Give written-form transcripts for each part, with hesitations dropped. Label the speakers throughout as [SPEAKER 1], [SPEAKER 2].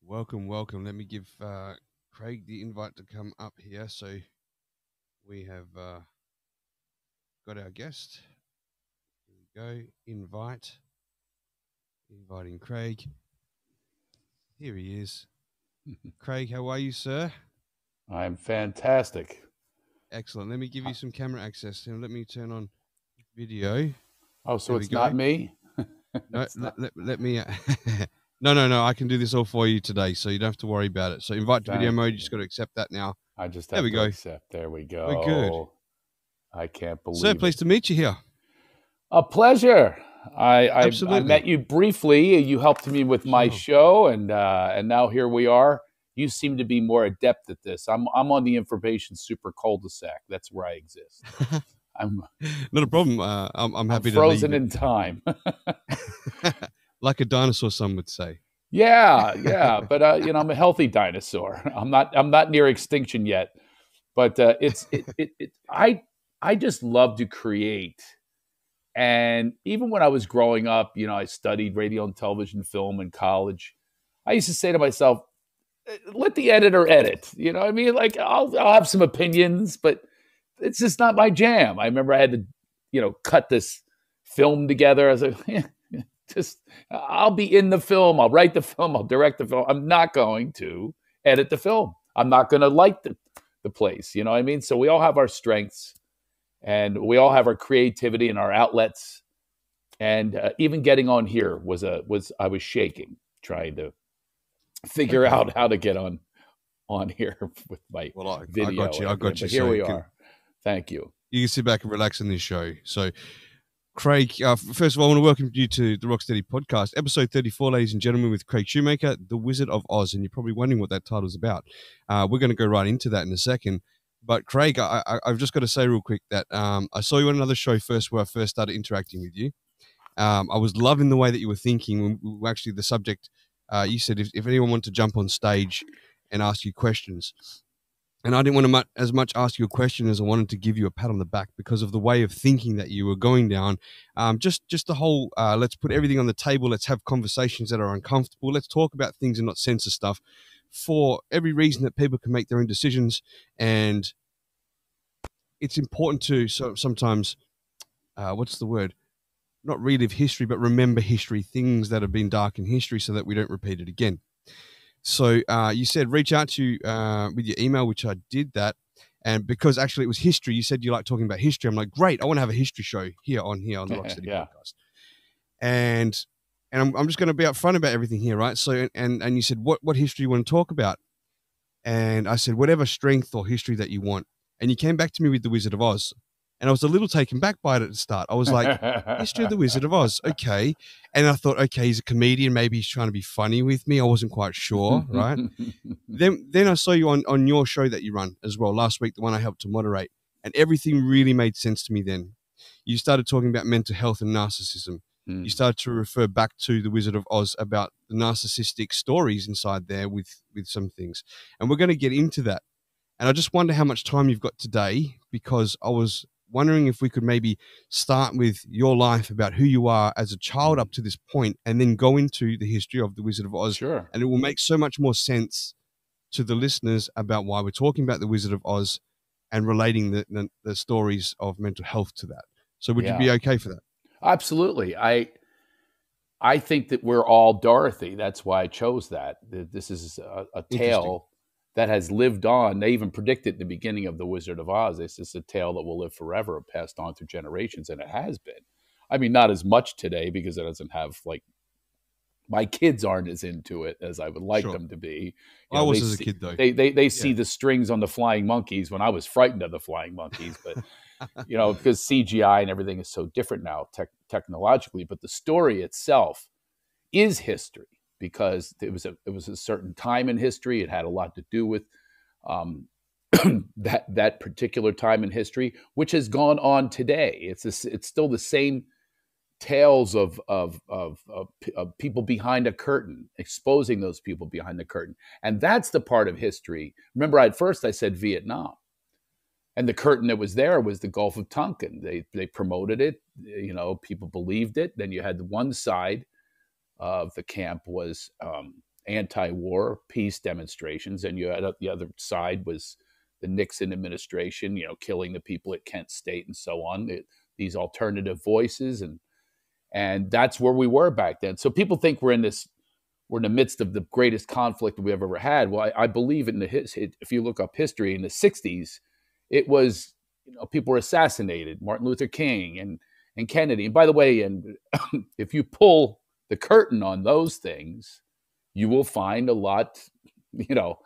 [SPEAKER 1] Welcome, welcome. Let me give Craig the invite to come up here. So we have got our guest. Here we go. Inviting Craig. Here he is. Craig, how are you, sir?
[SPEAKER 2] I'm fantastic.
[SPEAKER 1] Excellent. Let me give you some camera access. And let me turn on video.
[SPEAKER 2] Oh, so it's not me?
[SPEAKER 1] No, let me... No. I can do this all for you today, so you don't have to worry about it. So invite to video mode. You just got to accept that now.
[SPEAKER 2] I just have to accept. There we go.
[SPEAKER 1] We're good.
[SPEAKER 2] I can't believe
[SPEAKER 1] it. Sir, pleased to meet you here.
[SPEAKER 2] A pleasure. I met you briefly. You helped me with my show, and now here we are. You seem to be more adept at this. I'm on the information super cul-de-sac. That's where I exist. I'm
[SPEAKER 1] not a problem. I'm happy to
[SPEAKER 2] frozen in time.
[SPEAKER 1] Like a dinosaur, some would say.
[SPEAKER 2] Yeah. But I'm a healthy dinosaur. I'm not near extinction yet. But I just love to create. And even when I was growing up, I studied radio and television film in college. I used to say to myself, let the editor edit. You know what I mean? Like I'll have some opinions, but it's just not my jam. I remember I had to, cut this film together. I was like, I'll be in the film. I'll write the film. I'll direct the film. I'm not going to edit the film. I'm not going to light the place. You know what I mean? So we all have our strengths, and we all have our creativity and our outlets. And even getting on here I was shaking trying to figure out how to get on here with my video.
[SPEAKER 1] I got you.
[SPEAKER 2] But here we are. Thank you.
[SPEAKER 1] You can sit back and relax in this show. So, Craig, first of all, I want to welcome you to the Rocstedi podcast, episode 34, ladies and gentlemen, with Craig Shoemaker, the Wizard of Oz. And you're probably wondering what that title is about. We're going to go right into that in a second. But, Craig, I've just got to say real quick that I saw you on another show where I first started interacting with you. I was loving the way that you were thinking. Actually, the subject, you said if anyone wanted to jump on stage and ask you questions. And I didn't want to as much ask you a question as I wanted to give you a pat on the back because of the way of thinking that you were going down. Just the whole, let's put everything on the table. Let's have conversations that are uncomfortable. Let's talk about things and not censor stuff for every reason that people can make their own decisions. And it's important to sometimes, what's the word? Not relive history, but remember history, things that have been dark in history so that we don't repeat it again. So you said reach out to with your email, which I did that. And because actually it was history, you said you like talking about history. I'm like, great, I want to have a history show here on the Rocstedi podcast. And I'm just going to be upfront about everything here, right? So and you said, what history you want to talk about? And I said, whatever strength or history that you want. And you came back to me with the Wizard of Oz. And I was a little taken back by it at the start. I was like, history of the Wizard of Oz. Okay. And I thought, okay, he's a comedian. Maybe he's trying to be funny with me. I wasn't quite sure, right? Then I saw you on your show that you run as well last week, the one I helped to moderate. And everything really made sense to me then. You started talking about mental health and narcissism. You started to refer back to the Wizard of Oz about the narcissistic stories inside there with some things. And we're going to get into that. And I just wonder how much time you've got today, because I was wondering if we could maybe start with your life about who you are as a child up to this point and then go into the history of the Wizard of Oz.
[SPEAKER 2] Sure.
[SPEAKER 1] And it will make so much more sense to the listeners about why we're talking about the Wizard of Oz and relating the stories of mental health to that. So would you be okay for that?
[SPEAKER 2] Absolutely. I think that we're all Dorothy. That's why I chose that. This is a tale that has lived on. They even predicted in the beginning of The Wizard of Oz, this is a tale that will live forever, passed on through generations, and it has been. I mean, not as much today because it doesn't have, like, my kids aren't as into it as I would like them to be.
[SPEAKER 1] I was as a kid, though.
[SPEAKER 2] They see the strings on the flying monkeys when I was frightened of the flying monkeys, but, because CGI and everything is so different now technologically, but the story itself is history. Because it was a certain time in history. It had a lot to do with that particular time in history, which has gone on today. It's still the same tales of people behind a curtain, exposing those people behind the curtain, and that's the part of history. Remember, at first I said Vietnam, And the curtain that was there was the Gulf of Tonkin. They promoted it. You know, people believed it. Then you had the one side of the camp was anti-war peace demonstrations, and you had the other side was the Nixon administration, you know, killing the people at Kent State and so on. These alternative voices, and that's where we were back then. So people think we're in the midst of the greatest conflict we've ever had. Well, I believe if you look up history in the 60s, it was, you know, people were assassinated, Martin Luther King and Kennedy. And by the way, and if you pull the curtain on those things, you will find a lot, you know,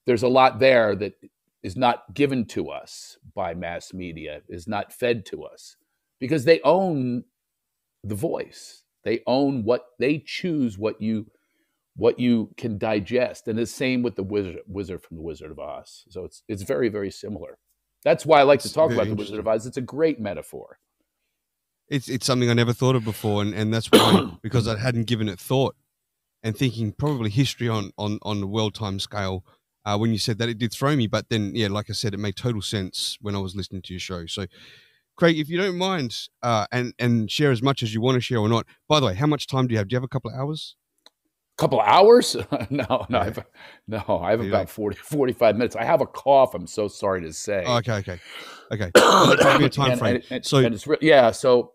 [SPEAKER 2] there's a lot there that is not given to us by mass media, is not fed to us, because they own the voice. They own they choose what you can digest. And the same with the wizard from the Wizard of Oz. So it's very, very similar. That's why I like to talk about the Wizard of Oz. It's a great metaphor.
[SPEAKER 1] It's something I never thought of before, and that's why, because I hadn't given it thought, and thinking probably history on the world time scale. When you said that, it did throw me, but then, yeah, like I said, it made total sense when I was listening to your show. So, Craig, if you don't mind, and share as much as you want to share or not. By the way, how much time do you have? Do you have a couple of hours?
[SPEAKER 2] Couple of hours? No. I have about 45 minutes. I have a cough. I'm so sorry to say.
[SPEAKER 1] Oh, okay. Well, give me a time frame.
[SPEAKER 2] So,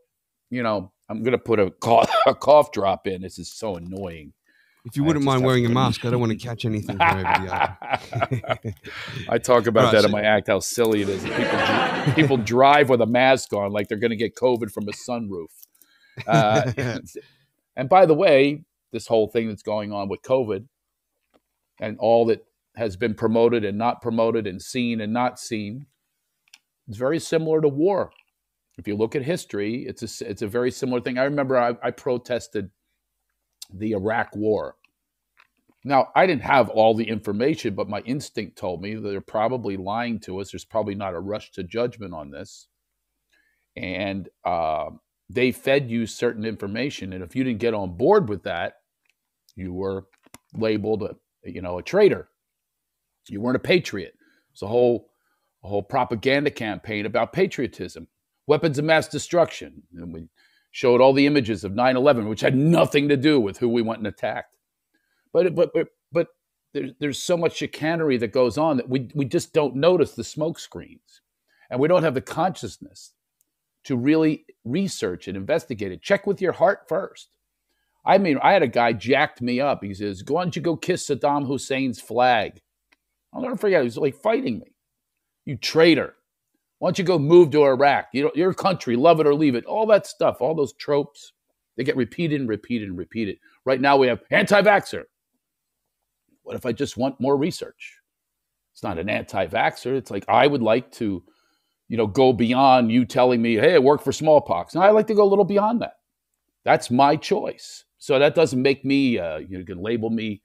[SPEAKER 2] you know, I'm going to put a cough drop in. This is so annoying.
[SPEAKER 1] If you wouldn't mind wearing a mask, I don't want to catch anything from everybody else.
[SPEAKER 2] I talk about that in my act, how silly it is. People drive with a mask on like they're going to get COVID from a sunroof. And by the way, this whole thing that's going on with COVID and all that has been promoted and not promoted and seen and not seen, it's very similar to war. If you look at history, it's a very similar thing. I remember I protested the Iraq War. Now, I didn't have all the information, but my instinct told me that they're probably lying to us. There's probably not a rush to judgment on this. And they fed you certain information. And if you didn't get on board with that, you were labeled a traitor. You weren't a patriot. It's a whole propaganda campaign about patriotism, weapons of mass destruction. And we showed all the images of 9/11, which had nothing to do with who we went and attacked. But there's so much chicanery that goes on that we just don't notice the smoke screens. And we don't have the consciousness to really research and investigate it. Check with your heart first. I mean, I had a guy jacked me up. He says, why don't you go kiss Saddam Hussein's flag? I'll never forget. He was like fighting me. You traitor. Why don't you go move to Iraq? You know, your country, love it or leave it. All that stuff, all those tropes, they get repeated and repeated and repeated. Right now we have anti-vaxxer. What if I just want more research? It's not an anti-vaxxer. It's like, I would like to, go beyond you telling me, hey, I work for smallpox. And I like to go a little beyond that. That's my choice. So that doesn't make me, you can label me,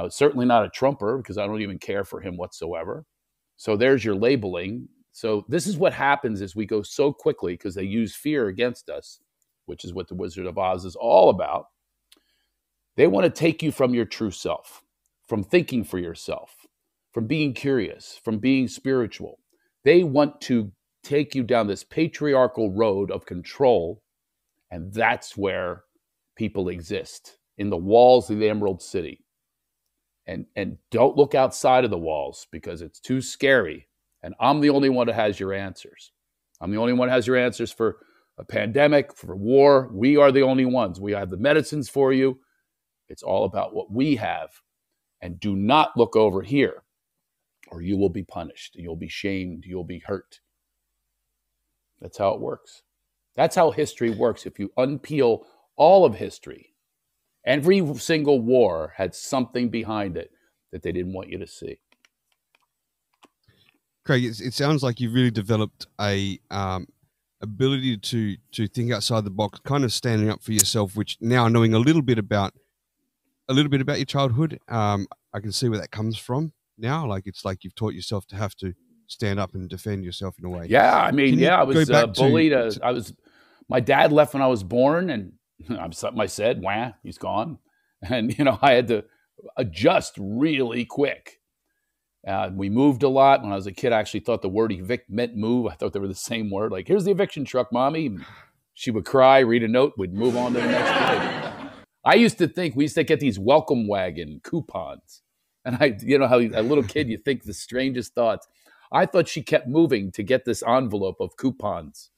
[SPEAKER 2] certainly not a Trumper, because I don't even care for him whatsoever. So there's your labeling. So this is what happens as we go so quickly, because they use fear against us, which is what the Wizard of Oz is all about. They want to take you from your true self, from thinking for yourself, from being curious, from being spiritual. They want to take you down this patriarchal road of control, and that's where people exist, in the walls of the Emerald City. And don't look outside of the walls, because it's too scary. And I'm the only one that has your answers. I'm the only one that has your answers for a pandemic, for war. We are the only ones. We have the medicines for you. It's all about what we have. And do not look over here, or you will be punished. You'll be shamed. You'll be hurt. That's how it works. That's how history works. If you unpeel all of history, every single war had something behind it that they didn't want you to see.
[SPEAKER 1] Craig, it sounds like you've really developed a ability to think outside the box, kind of standing up for yourself, which now knowing a little bit about your childhood, I can see where that comes from now. Like, it's like you've taught yourself to have to stand up and defend yourself in a way.
[SPEAKER 2] Yeah, I mean, I was bullied. My dad left when I was born, and something I said, wah, he's gone. And, I had to adjust really quick. We moved a lot. When I was a kid, I actually thought the word evict meant move. I thought they were the same word. Like, here's the eviction truck, Mommy. She would cry, read a note, we'd move on to the next day. I used to think we used to get these welcome wagon coupons. And how a little kid, you think the strangest thoughts. I thought she kept moving to get this envelope of coupons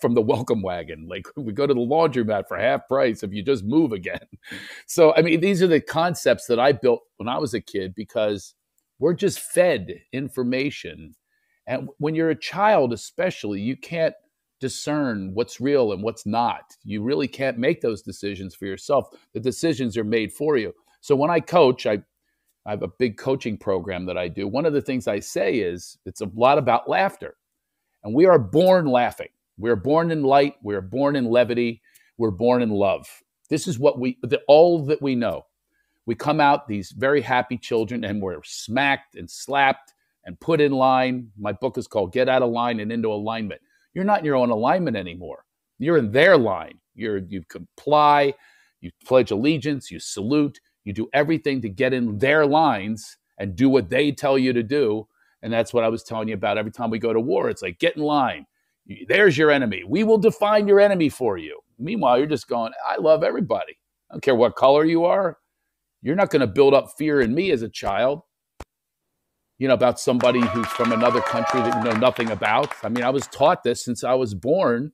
[SPEAKER 2] from the welcome wagon. Like, we go to the laundromat for half price if you just move again. So, I mean, these are the concepts that I built when I was a kid, because we're just fed information. And when you're a child, especially, you can't discern what's real and what's not. You really can't make those decisions for yourself. The decisions are made for you. So when I coach, I have a big coaching program that I do. One of the things I say is it's a lot about laughter. And we are born laughing. We're born in light. We're born in levity. We're born in love. This is what all that we know. We come out these very happy children, and we're smacked and slapped and put in line. My book is called Get Out of Line and Into Alignment. You're not in your own alignment anymore. You're in their line. You comply, you pledge allegiance, you salute, you do everything to get in their lines and do what they tell you to do. And that's what I was telling you about. Every time we go to war, it's like, get in line. There's your enemy. We will define your enemy for you. Meanwhile, you're just going, I love everybody. I don't care what color you are. You're not going to build up fear in me as a child, about somebody who's from another country that you know nothing about. I mean, I was taught this since I was born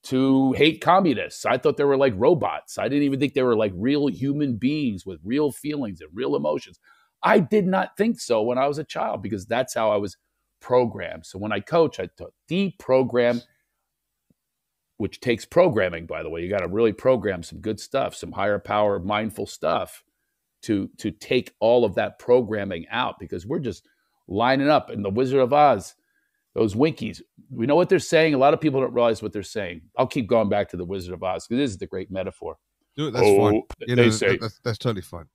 [SPEAKER 2] to hate communists. I thought they were like robots. I didn't even think they were like real human beings with real feelings and real emotions. I did not think so when I was a child, because that's how I was programmed. So when I coach, I deprogram, which takes programming, by the way. You got to really program some good stuff, some higher power, mindful stuff to take all of that programming out, because we're just lining up. In The Wizard of Oz, those Winkies, we know what they're saying. A lot of people don't realize what they're saying. I'll keep going back to The Wizard of Oz, because this is the great metaphor.
[SPEAKER 1] Do it, that's fine.
[SPEAKER 2] They say,
[SPEAKER 1] that's totally fine.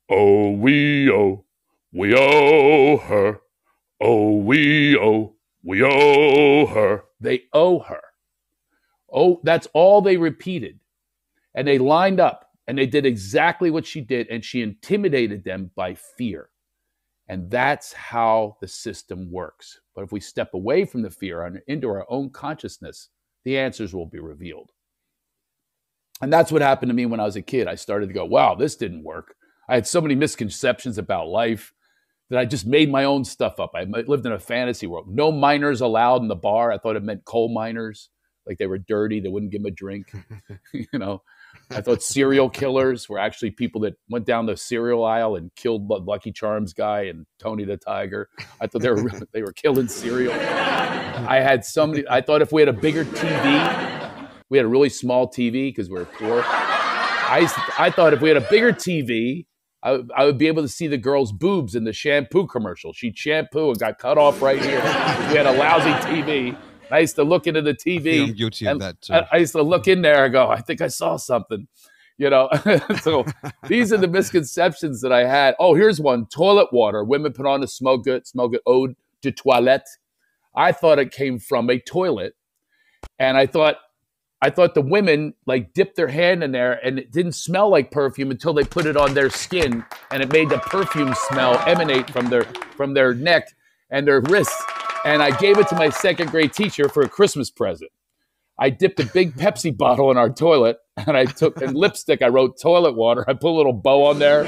[SPEAKER 2] Oh, we owe her. Oh, we owe her. They owe her. Oh, that's all they repeated. And they lined up, and they did exactly what she did, and she intimidated them by fear. And that's how the system works. But if we step away from the fear and into our own consciousness, the answers will be revealed. And that's what happened to me when I was a kid. I started to go, wow, this didn't work. I had so many misconceptions about life that I just made my own stuff up. I lived in a fantasy world. No minors allowed in the bar. I thought it meant coal miners, like they were dirty. They wouldn't give them a drink. I thought serial killers were actually people that went down the cereal aisle and killed Lucky Charms guy and Tony the Tiger. I thought they were killing cereal. I thought if we had a bigger TV, we had a really small TV because we were poor. I thought if we had a bigger TV, I would be able to see the girl's boobs in the shampoo commercial. She'd shampoo and got cut off right here. We had a lousy TV. I used to look into the TV.
[SPEAKER 1] I'm guilty of that too.
[SPEAKER 2] I used to look in there and go, I think I saw something, So these are the misconceptions that I had. Oh, here's one. Toilet water. Women put on to smell good eau de toilette. I thought it came from a toilet. And I thought the women like dipped their hand in there, and it didn't smell like perfume until they put it on their skin, and it made the perfume smell emanate from their neck and their wrists. And I gave it to my second grade teacher for a Christmas present. I dipped a big Pepsi bottle in our toilet, and I took in lipstick. I wrote toilet water. I put a little bow on there.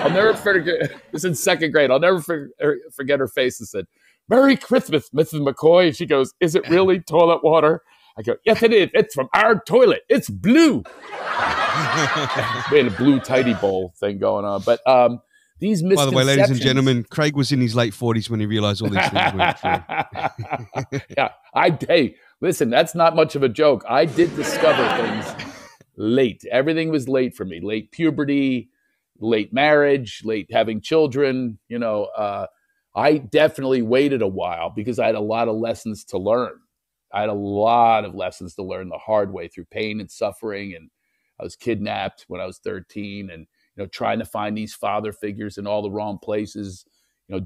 [SPEAKER 2] I'll never forget. This is in second grade. I'll never forget her face, and said, "Merry Christmas, Mrs. McCoy." And she goes, "Is it really toilet water?" I go, "Yes, it is. It's from our toilet. It's blue." We had a blue tidy bowl thing going on, but these misconceptions. By the way,
[SPEAKER 1] ladies and gentlemen, Craig was in his late 40s when he realized all these things weren't true.
[SPEAKER 2] Yeah, hey, listen, that's not much of a joke. I did discover things late. Everything was late for me. Late puberty, late marriage, late having children. I definitely waited a while because I had a lot of lessons to learn. I had a lot of lessons to learn the hard way through pain and suffering. And I was kidnapped when I was 13 and, trying to find these father figures in all the wrong places,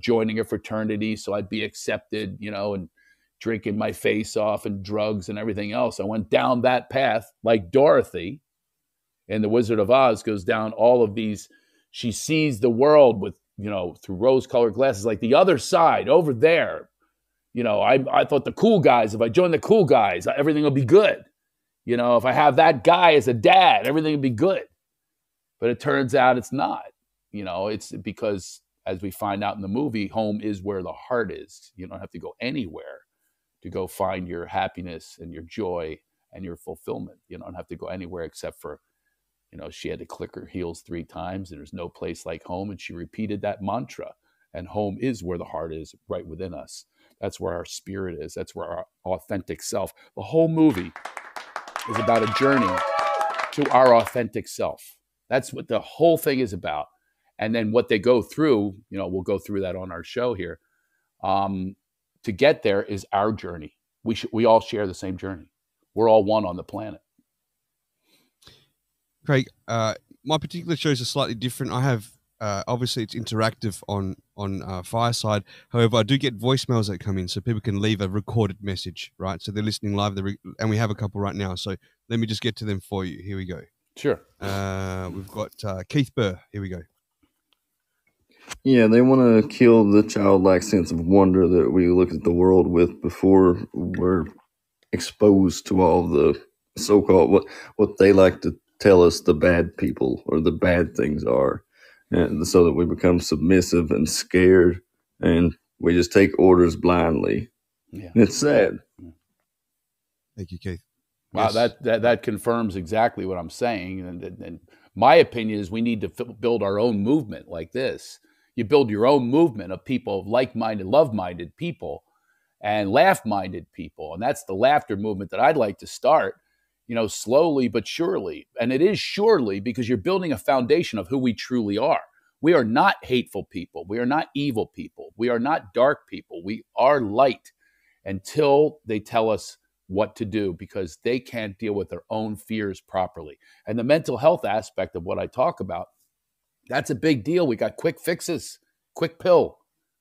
[SPEAKER 2] joining a fraternity so I'd be accepted, and drinking my face off and drugs and everything else. I went down that path like Dorothy in The Wizard of Oz goes down all of these. She sees the world with through rose-colored glasses, like the other side over there. I thought the cool guys, if I join the cool guys, everything will be good. If I have that guy as a dad, everything will be good. But it turns out it's not. It's because, as we find out in the movie, home is where the heart is. You don't have to go anywhere to go find your happiness and your joy and your fulfillment. You don't have to go anywhere except for, she had to click her heels 3 times, and there's no place like home. And she repeated that mantra. And home is where the heart is, right within us. That's where our spirit is. That's where our authentic self. The whole movie is about a journey to our authentic self. That's what the whole thing is about. And then what they go through, we'll go through that on our show here. To get there is our journey. We all share the same journey. We're all one on the planet.
[SPEAKER 1] Craig, my particular shows are slightly different. I have, obviously it's interactive on Fireside. However, I do get voicemails that come in, so people can leave a recorded message, right? So they're listening live, and we have a couple right now. So let me just get to them for you. Here we go.
[SPEAKER 2] Sure.
[SPEAKER 1] We've got Keith Burr. Here we go.
[SPEAKER 3] Yeah, they want to kill the childlike sense of wonder that we look at the world with before we're exposed to all the so-called, what they like to tell us the bad people or the bad things are. And so that we become submissive and scared, and we just take orders blindly. Yeah. It's sad.
[SPEAKER 1] Thank you, Keith.
[SPEAKER 2] Wow, yes. that confirms exactly what I'm saying. And my opinion is we need to build our own movement like this. You build your own movement of people, of like-minded, love-minded people, and laugh-minded people. And that's the laughter movement that I'd like to start, slowly but surely. And it is surely because you're building a foundation of who we truly are. We are not hateful people. We are not evil people. We are not dark people. We are light until they tell us what to do, because they can't deal with their own fears properly. And the mental health aspect of what I talk about, that's a big deal. We got quick fixes, quick pill.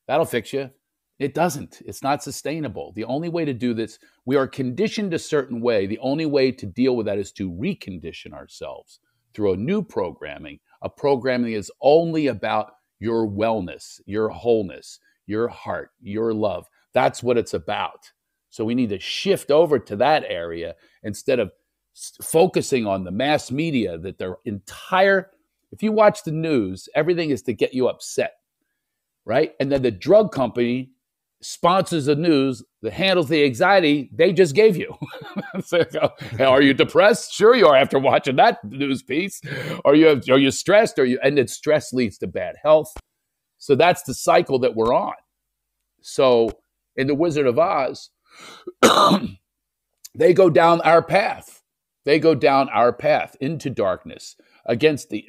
[SPEAKER 2] That'll fix you. It doesn't. It's not sustainable. The only way to do this, we are conditioned a certain way. The only way to deal with that is to recondition ourselves through a new programming, a programming that is only about your wellness, your wholeness, your heart, your love. That's what it's about. So we need to shift over to that area instead of focusing on the mass media that their entire, if you watch the news, everything is to get you upset, right? And then the drug company sponsors the news that handles the anxiety they just gave you. So, are you depressed? Sure you are after watching that news piece. Are you stressed? And then stress leads to bad health. So that's the cycle that we're on. So in The Wizard of Oz, they go down our path. They go down our path into darkness against the,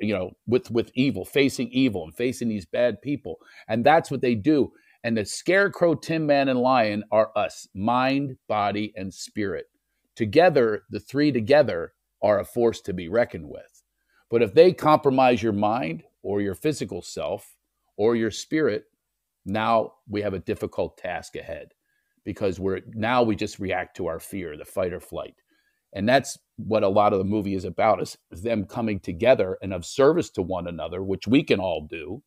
[SPEAKER 2] with evil, facing evil and facing these bad people. And that's what they do. And the Scarecrow, Tin Man, and Lion are us, mind, body, and spirit. Together, the three together are a force to be reckoned with. But if they compromise your mind or your physical self or your spirit, now we have a difficult task ahead, because we just react to our fear, the fight or flight. And that's what a lot of the movie is about, is them coming together and of service to one another, which we can all do.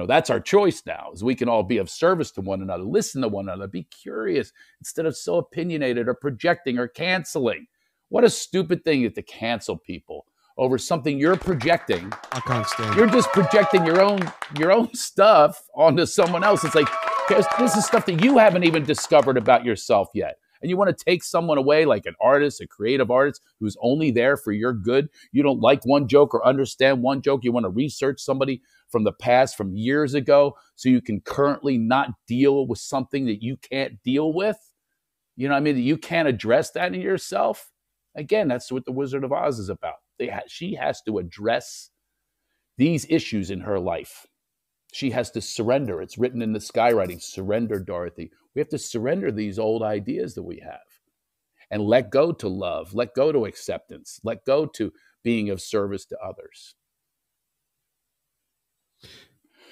[SPEAKER 2] That's our choice now, is we can all be of service to one another, listen to one another, be curious instead of so opinionated or projecting or canceling. What a stupid thing is to cancel people over something you're projecting.
[SPEAKER 1] I can't stand it.
[SPEAKER 2] You're just projecting your own stuff onto someone else. It's like, this is stuff that you haven't even discovered about yourself yet. And you want to take someone away, like an artist, a creative artist who's only there for your good. You don't like one joke or understand one joke. You want to research somebody from the past, from years ago, so you can currently not deal with something that you can't deal with. You know what I mean? That you can't address that in yourself. Again, that's what The Wizard of Oz is about. She has to address these issues in her life. She has to surrender. It's written in the skywriting, surrender, Dorothy. We have to surrender these old ideas that we have and let go to love, let go to acceptance, let go to being of service to others.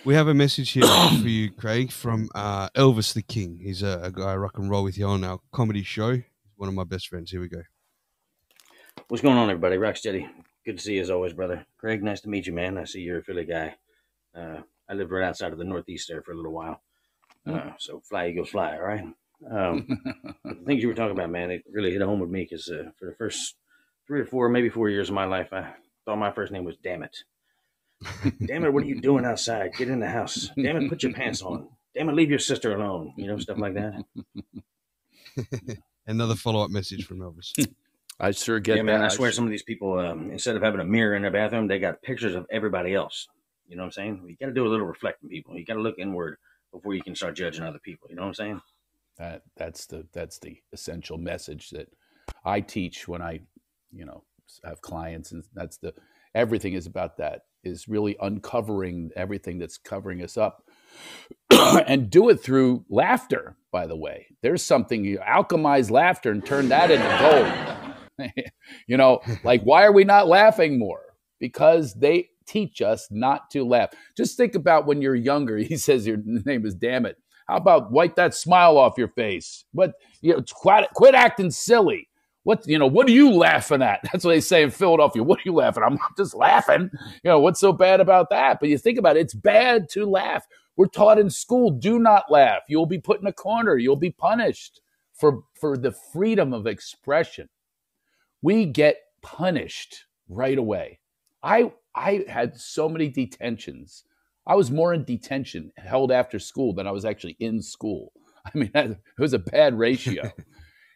[SPEAKER 1] We have a message here for you, Craig, from Elvis the King. He's a guy I rock and roll with you on our comedy show. He's one of my best friends. Here we go.
[SPEAKER 4] What's going on, everybody? Rocstedi. Good to see you as always, brother. Craig, nice to meet you, man. I see you're a Philly guy. I lived right outside of the Northeast there for a little while. So fly, Eagles, fly, all right? But the things you were talking about, man, it really hit home with me because for the first 3 or 4, maybe 4 years of my life, I thought my first name was Damn It. Damn it, what are you doing outside? Get in the house. Damn it, put your pants on. Damn it, leave your sister alone. You know, stuff like that.
[SPEAKER 1] Another follow-up message from Elvis.
[SPEAKER 2] I sure get that.
[SPEAKER 4] Man, I swear some of these people, instead of having a mirror in their bathroom, they got pictures of everybody else. You know what I'm saying? You got to do a little reflecting, people. You got to look inward before you can start judging other people. You know what I'm saying?
[SPEAKER 2] That's the essential message that I teach when I, have clients, and everything is about that, is really uncovering everything that's covering us up, and do it through laughter. By the way, there's something, you alchemize laughter and turn that into gold. Like, why are we not laughing more? Because they teach us not to laugh. Just think about when you're younger. He says your name is Damn It. How about wipe that smile off your face? But quit acting silly. What are you laughing at? That's what they say in Philadelphia. What are you laughing at? I'm just laughing. What's so bad about that? But you think about it, it's bad to laugh. We're taught in school, do not laugh. You'll be put in a corner. You'll be punished for the freedom of expression. We get punished right away. I had so many detentions. I was more in detention held after school than I was actually in school. I mean, it was a bad ratio.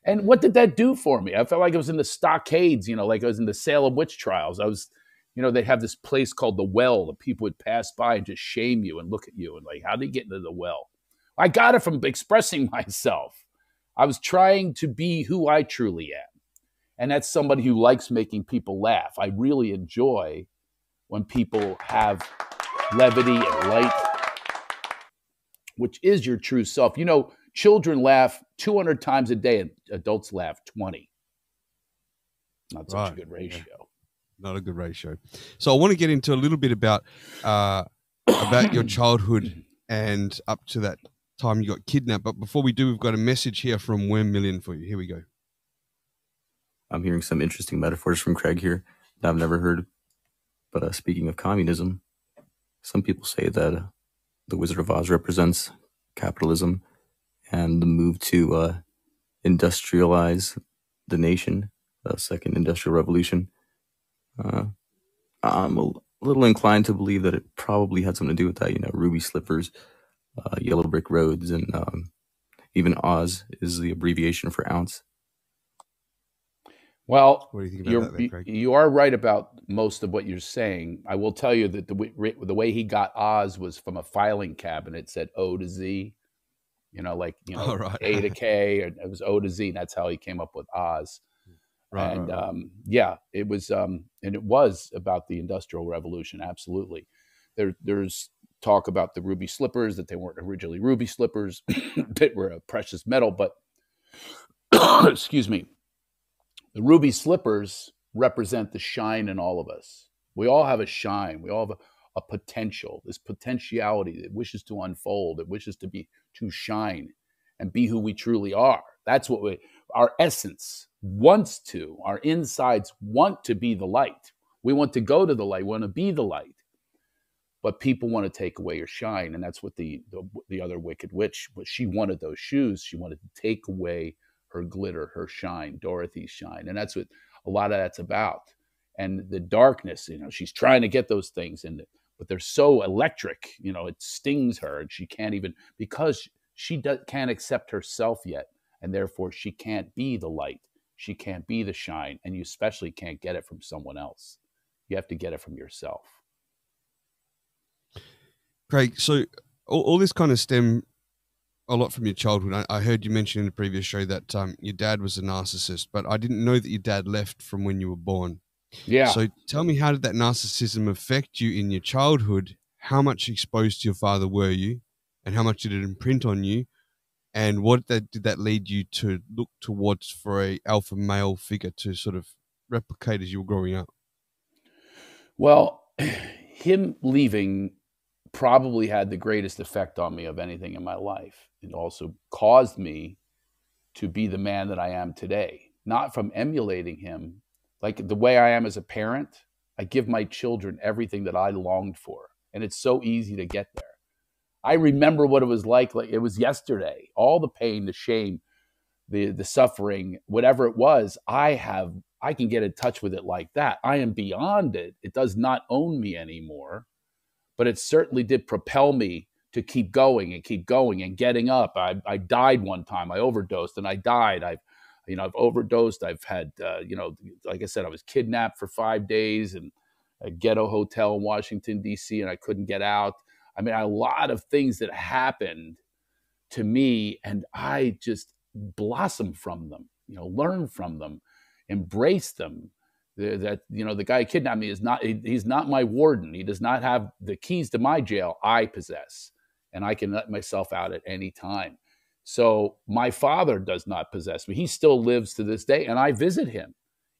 [SPEAKER 2] And what did that do for me? I felt like I was in the stockades, like I was in the Salem witch trials. I was, they have this place called the Well that people would pass by and just shame you and look at you and like, how did you get into the well? I got it from expressing myself. I was trying to be who I truly am. And that's somebody who likes making people laugh. I really enjoy when people have levity and light, which is your true self. Children laugh 200 times a day and adults laugh 20. Not such a good ratio.
[SPEAKER 1] Yeah. Not a good ratio. So I want to get into a little bit about your childhood and up to that time you got kidnapped. But before we do, we've got a message here from Million for you. Here we go.
[SPEAKER 3] I'm hearing some interesting metaphors from Craig here that I've never heard. But speaking of communism, some people say that the Wizard of Oz represents capitalism and the move to industrialize the nation, the second industrial revolution. I'm a little inclined to believe that it probably had something to do with that. Ruby slippers, yellow brick roads, and even Oz is the abbreviation for ounce.
[SPEAKER 2] Well,
[SPEAKER 1] what do you think about that, Craig?
[SPEAKER 2] You are right about most of what you're saying. I will tell you that the way he got Oz was from a filing cabinet. It said O to Z, right. A to K, and it was O to Z. And that's how he came up with Oz. Right. And it was, and it was about the Industrial Revolution. Absolutely. There's talk about the ruby slippers, that they weren't originally ruby slippers, that were a precious metal, but excuse me. The ruby slippers represent the shine in all of us. We all have a shine. We all have a potential, this potentiality that wishes to unfold, that wishes to shine and be who we truly are. That's what our essence wants to, our insides want to be the light. We want to go to the light. We want to be the light. But people want to take away your shine. And that's what the other wicked witch, she wanted those shoes. She wanted to take away her glitter, her shine, Dorothy's shine. And that's what a lot of that's about. And the darkness, she's trying to get those things, but they're so electric, it stings her, and she can't even, because she can't accept herself yet. And therefore she can't be the light. She can't be the shine. And you especially can't get it from someone else. You have to get it from yourself.
[SPEAKER 1] Craig, so all this kind of stem a lot from your childhood. I heard you mention in the previous show that your dad was a narcissist, but I didn't know that your dad left from when you were born.
[SPEAKER 2] Yeah.
[SPEAKER 1] So tell me, how did that narcissism affect you in your childhood? How much exposed to your father were you? And how much did it imprint on you? And what did that lead you to look towards for a alpha male figure to sort of replicate as you were growing up?
[SPEAKER 2] Well, him leaving probably had the greatest effect on me of anything in my life. It also caused me to be the man that I am today, not from emulating him. Like the way I am as a parent, I give my children everything that I longed for. and it's so easy to get there. I remember what it was like it was yesterday. All the pain, the shame, the suffering, whatever it was, I can get in touch with it like that. I am beyond it. It does not own me anymore, but it certainly did propel me to keep going and getting up. I died one time. I overdosed and I died. I've overdosed. I've had, like I said, I was kidnapped for 5 days in a ghetto hotel in Washington, D.C., and I couldn't get out. I mean, a lot of things that happened to me, and I just blossomed from them, learn from them, embrace them. The guy who kidnapped me he's not my warden. He does not have the keys to my jail. I possess, and I can let myself out at any time. So my father does not possess me. He still lives to this day, and I visit him.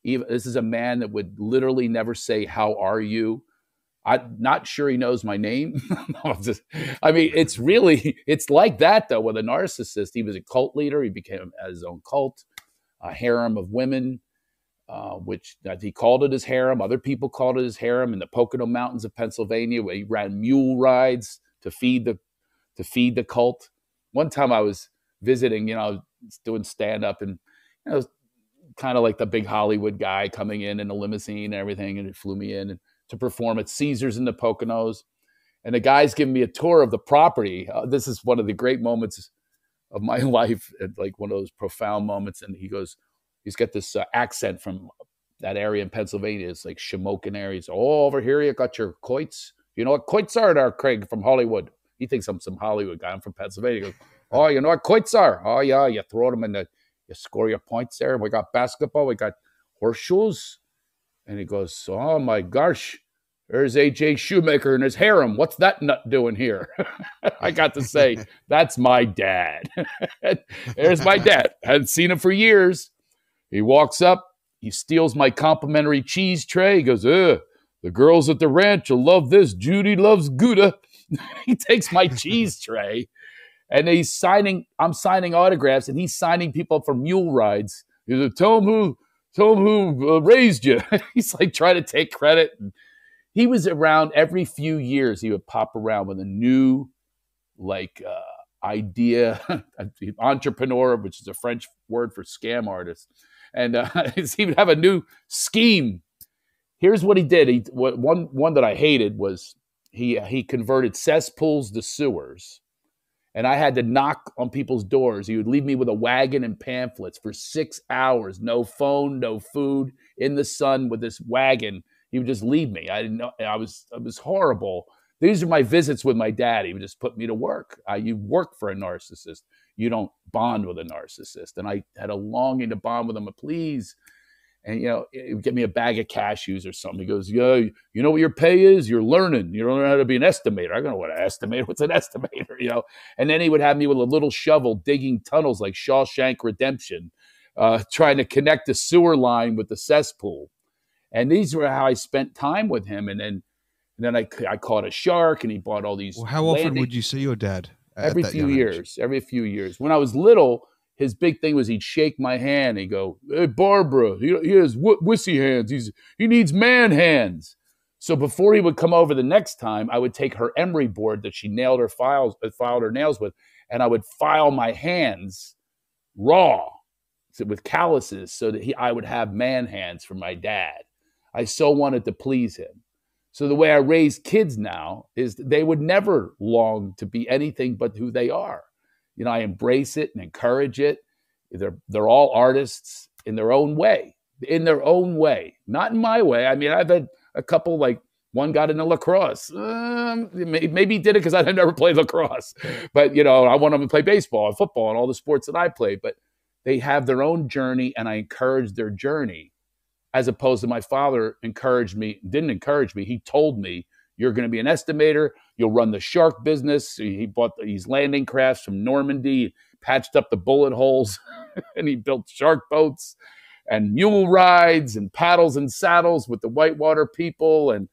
[SPEAKER 2] This is a man that would literally never say, "How are you?" I'm not sure he knows my name. It's like that, though, with a narcissist. He was a cult leader. He became his own cult, a harem of women, which he called it his harem. Other people called it his harem in the Pocono Mountains of Pennsylvania, where he ran mule rides to feed the cult. One time I was visiting, doing stand-up, and kind of like the big Hollywood guy coming in a limousine and everything, and it flew me in to perform at Caesars in the Poconos. And the guy's giving me a tour of the property. This is one of the great moments of my life, like one of those profound moments. And he's got this accent from that area in Pennsylvania. It's like Shamokin area. He's, over here you got your quoits. You know what quoits are there, Craig, from Hollywood? He thinks I'm some Hollywood guy. I'm from Pennsylvania. He goes, oh, you know what quoits are? Oh, yeah, you throw them you score your points there. We got basketball. We got horseshoes. And he goes, oh, my gosh, there's A.J. Shoemaker and his harem. What's that nut doing here? I got to say, that's my dad. There's my dad. I hadn't seen him for years. He walks up. He steals my complimentary cheese tray. He goes, the girls at the ranch will love this. Judy loves Gouda. He takes my cheese tray, and I'm signing autographs, and he's signing people up for mule rides. He goes, tell him who raised you. He's like trying to take credit. And he was around every few years. He would pop around with a new idea, entrepreneur, which is a French word for scam artist. And he would have a new scheme. Here's what he did. One that I hated was he converted cesspools to sewers. And I had to knock on people's doors. He would leave me with a wagon and pamphlets for 6 hours. No phone, no food, in the sun with this wagon. He would just leave me. I didn't know. It was horrible. These are my visits with my dad. He would just put me to work. You work for a narcissist. You don't bond with a narcissist. And I had a longing to bond with him, please. And, he would get me a bag of cashews or something. He goes, yeah, you know what your pay is? You're learning. You don't know how to be an estimator. I don't know what an estimator. What's an estimator, And then he would have me with a little shovel digging tunnels like Shawshank Redemption, trying to connect the sewer line with the cesspool. And these were how I spent time with him. And then I caught a shark, and he bought all these.
[SPEAKER 1] Well, how often would you see your dad?
[SPEAKER 2] Every few years. When I was little, his big thing was he'd shake my hand. He'd go, hey, Barbara, he has wussy hands. He needs man hands. So before he would come over the next time, I would take her emery board that she filed her nails with, and I would file my hands raw with calluses so that I would have man hands for my dad. I so wanted to please him. So the way I raise kids now is they would never long to be anything but who they are. I embrace it and encourage it. They're all artists in their own way, not in my way. I mean, I've had a couple, like one got into lacrosse. Maybe he did it because I never played lacrosse, but I want them to play baseball and football and all the sports that I played, but they have their own journey, and I encourage their journey, as opposed to my father didn't encourage me. He told me, you're going to be an estimator. You'll run the shark business. He bought these landing crafts from Normandy, patched up the bullet holes, and he built shark boats and mule rides and paddles and saddles with the whitewater people and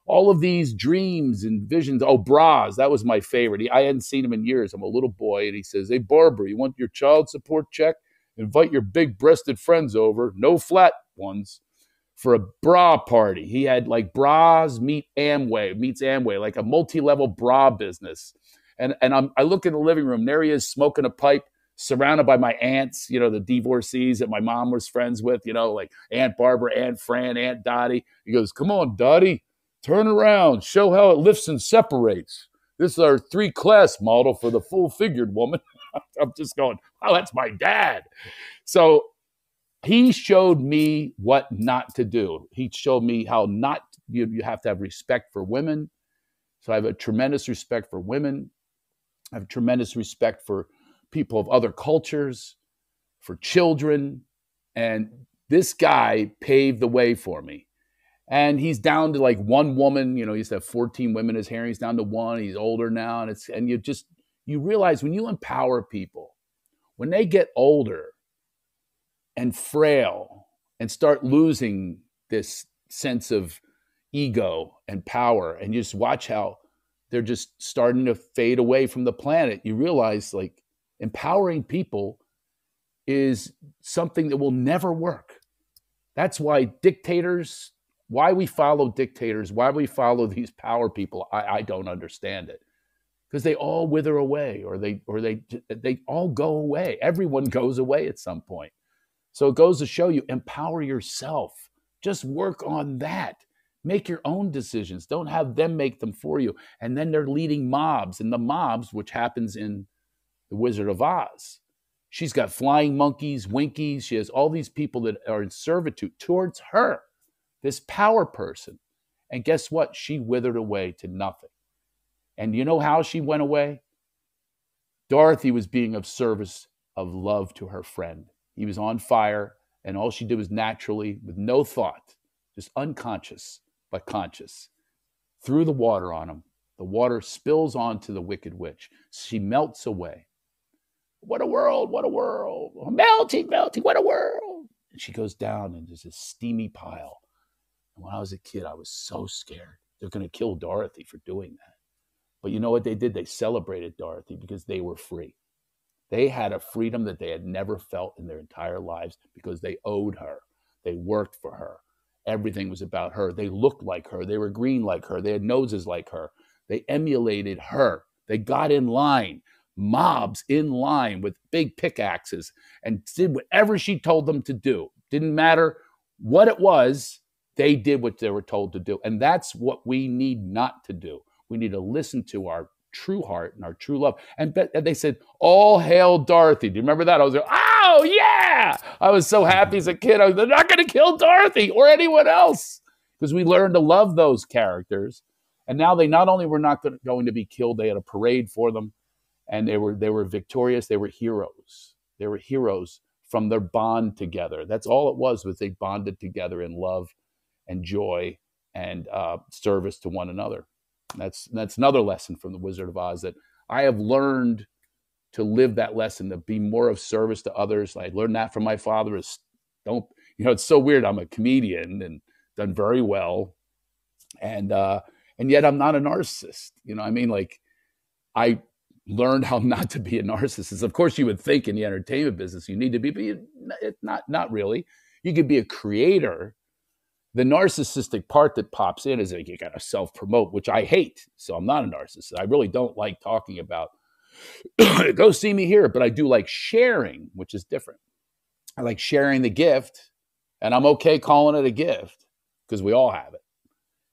[SPEAKER 2] all of these dreams and visions. Oh, bras. That was my favorite. I hadn't seen him in years. I'm a little boy, and he says, hey, Barbara, you want your child support check? Invite your big-breasted friends over. No flat ones. for a bra party. He had like bras meets Amway, like a multi-level bra business. And I look in the living room, there he is smoking a pipe, surrounded by my aunts, you know, the divorcees that my mom was friends with, you know, like Aunt Barbara, Aunt Fran, Aunt Dottie. He goes, come on, Dottie, turn around, show how it lifts and separates. This is our 3-class model for the full-figured woman. I'm just going, oh, that's my dad. So he showed me what not to do. He showed me how you have to have respect for women. So I have a tremendous respect for women. I have tremendous respect for people of other cultures, for children. And this guy paved the way for me. And he's down to like one woman, you know, he used to have 14 women in his hair. He's down to one. He's older now. And you realize when you empower people, when they get older and frail and start losing this sense of ego and power, and you just watch how they're just starting to fade away from the planet, you realize like empowering people is something that will never work. That's why dictators, why we follow dictators, why we follow these power people, I don't understand it. Because they all wither away, or they all go away. Everyone goes away at some point. So it goes to show you, empower yourself. Just work on that. Make your own decisions. Don't have them make them for you. And then they're leading mobs. And the mobs, which happens in The Wizard of Oz, she's got flying monkeys, Winkies. She has all these people that are in servitude towards her, this power person. And guess what? She withered away to nothing. And you know how she went away? Dorothy was being of service, of love to her friend. He was on fire, and all she did was naturally, with no thought, just unconscious but conscious, threw the water on him. The water spills onto the Wicked Witch. She melts away. What a world, what a world. Melting, melting, what a world. And she goes down, and there's this steamy pile. And when I was a kid, I was so scared. They're going to kill Dorothy for doing that. But you know what they did? They celebrated Dorothy because they were free. They had a freedom that they had never felt in their entire lives because they owed her. They worked for her. Everything was about her. They looked like her. They were green like her. They had noses like her. They emulated her. They got in line, mobs in line with big pickaxes, and did whatever she told them to do. Didn't matter what it was. They did what they were told to do. And that's what we need not to do. We need to listen to our true heart and our true love. And they said, all hail Dorothy. Do you remember that? I was like, oh, yeah. I was so happy as a kid. I was, they're not going to kill Dorothy or anyone else, because we learned to love those characters. And now they not only were not going to be killed, they had a parade for them. And they were victorious. They were heroes. They were heroes from their bond together. That's all it was they bonded together in love and joy and service to one another. That's another lesson from The Wizard of Oz, that I have learned to live that lesson, to be more of service to others. I learned that from my father. It's it's so weird. I'm a comedian and done very well. And yet I'm not a narcissist. You know, I mean, like, I learned how not to be a narcissist. Of course, you would think in the entertainment business you need to be, but not really. You could be a creator. The narcissistic part that pops in is like you got to self-promote, which I hate. So I'm not a narcissist. I really don't like talking about, go see me here, but I do like sharing, which is different. I like sharing the gift, and I'm okay calling it a gift because we all have it.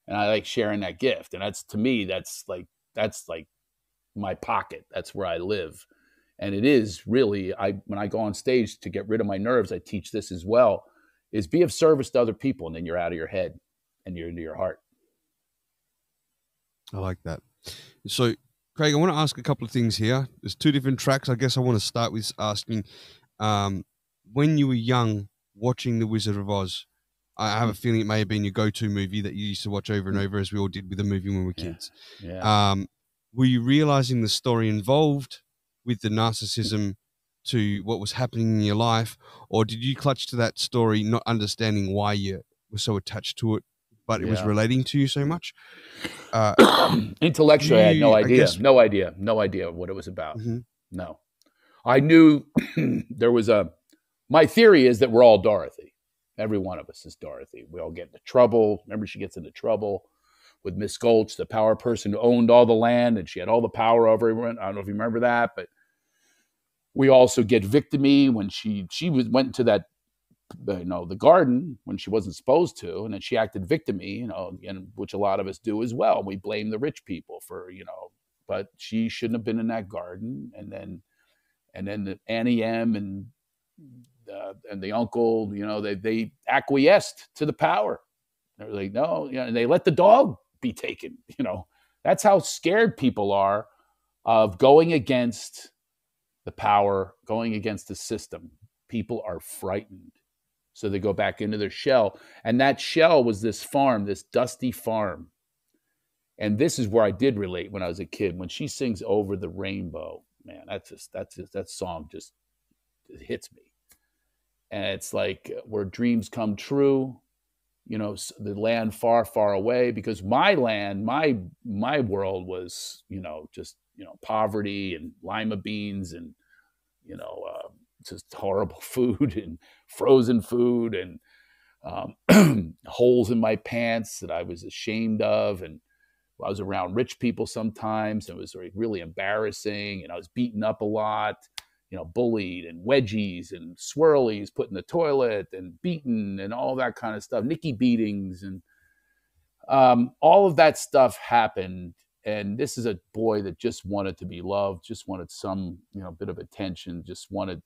[SPEAKER 2] And I like sharing that gift. And to me, that's like my pocket. That's where I live. And it is really, when I go on stage to get rid of my nerves, I teach this as well, is be of service to other people, and then you're out of your head and you're into your heart.
[SPEAKER 1] I like that. So, Craig, I want to ask a couple of things here. There's 2 different tracks. I guess I want to start with asking, when you were young, watching The Wizard of Oz, I have a feeling it may have been your go-to movie that you used to watch over and over, as we all did with the movie when we were kids.
[SPEAKER 2] Yeah.
[SPEAKER 1] Were you realizing the story involved with the narcissism to what was happening in your life, or did you clutch to that story not understanding why you were so attached to it, but it was relating to you so much?
[SPEAKER 2] Intellectually, I had no idea. No idea what it was about. Mm-hmm. No. I knew there was my theory is that we're all Dorothy. Every one of us is Dorothy. We all get into trouble. Remember, she gets into trouble with Miss Gulch, the power person who owned all the land, and she had all the power over everyone. I don't know if you remember that, but we also get victimy when she went into that, the garden when she wasn't supposed to, and then she acted victimy, and which a lot of us do as well. We blame the rich people for, but she shouldn't have been in that garden. And then the Annie M and the uncle, they acquiesced to the power. They're like, no, and they let the dog be taken. That's how scared people are of going against the power, going against the system. People are frightened. So they go back into their shell. And that shell was this farm, this dusty farm. And this is where I did relate when I was a kid. When she sings Over the Rainbow, man, that song just hits me. And it's like where dreams come true, the land far, far away, because my land, my world was, just, poverty and lima beans and, just horrible food and frozen food and holes in my pants that I was ashamed of. And I was around rich people sometimes. And it was really embarrassing. And I was beaten up a lot, bullied and wedgies and swirlies put in the toilet and beaten and all that kind of stuff, Nicky beatings. And all of that stuff happened. And this is a boy that just wanted to be loved, just wanted some, bit of attention, just wanted,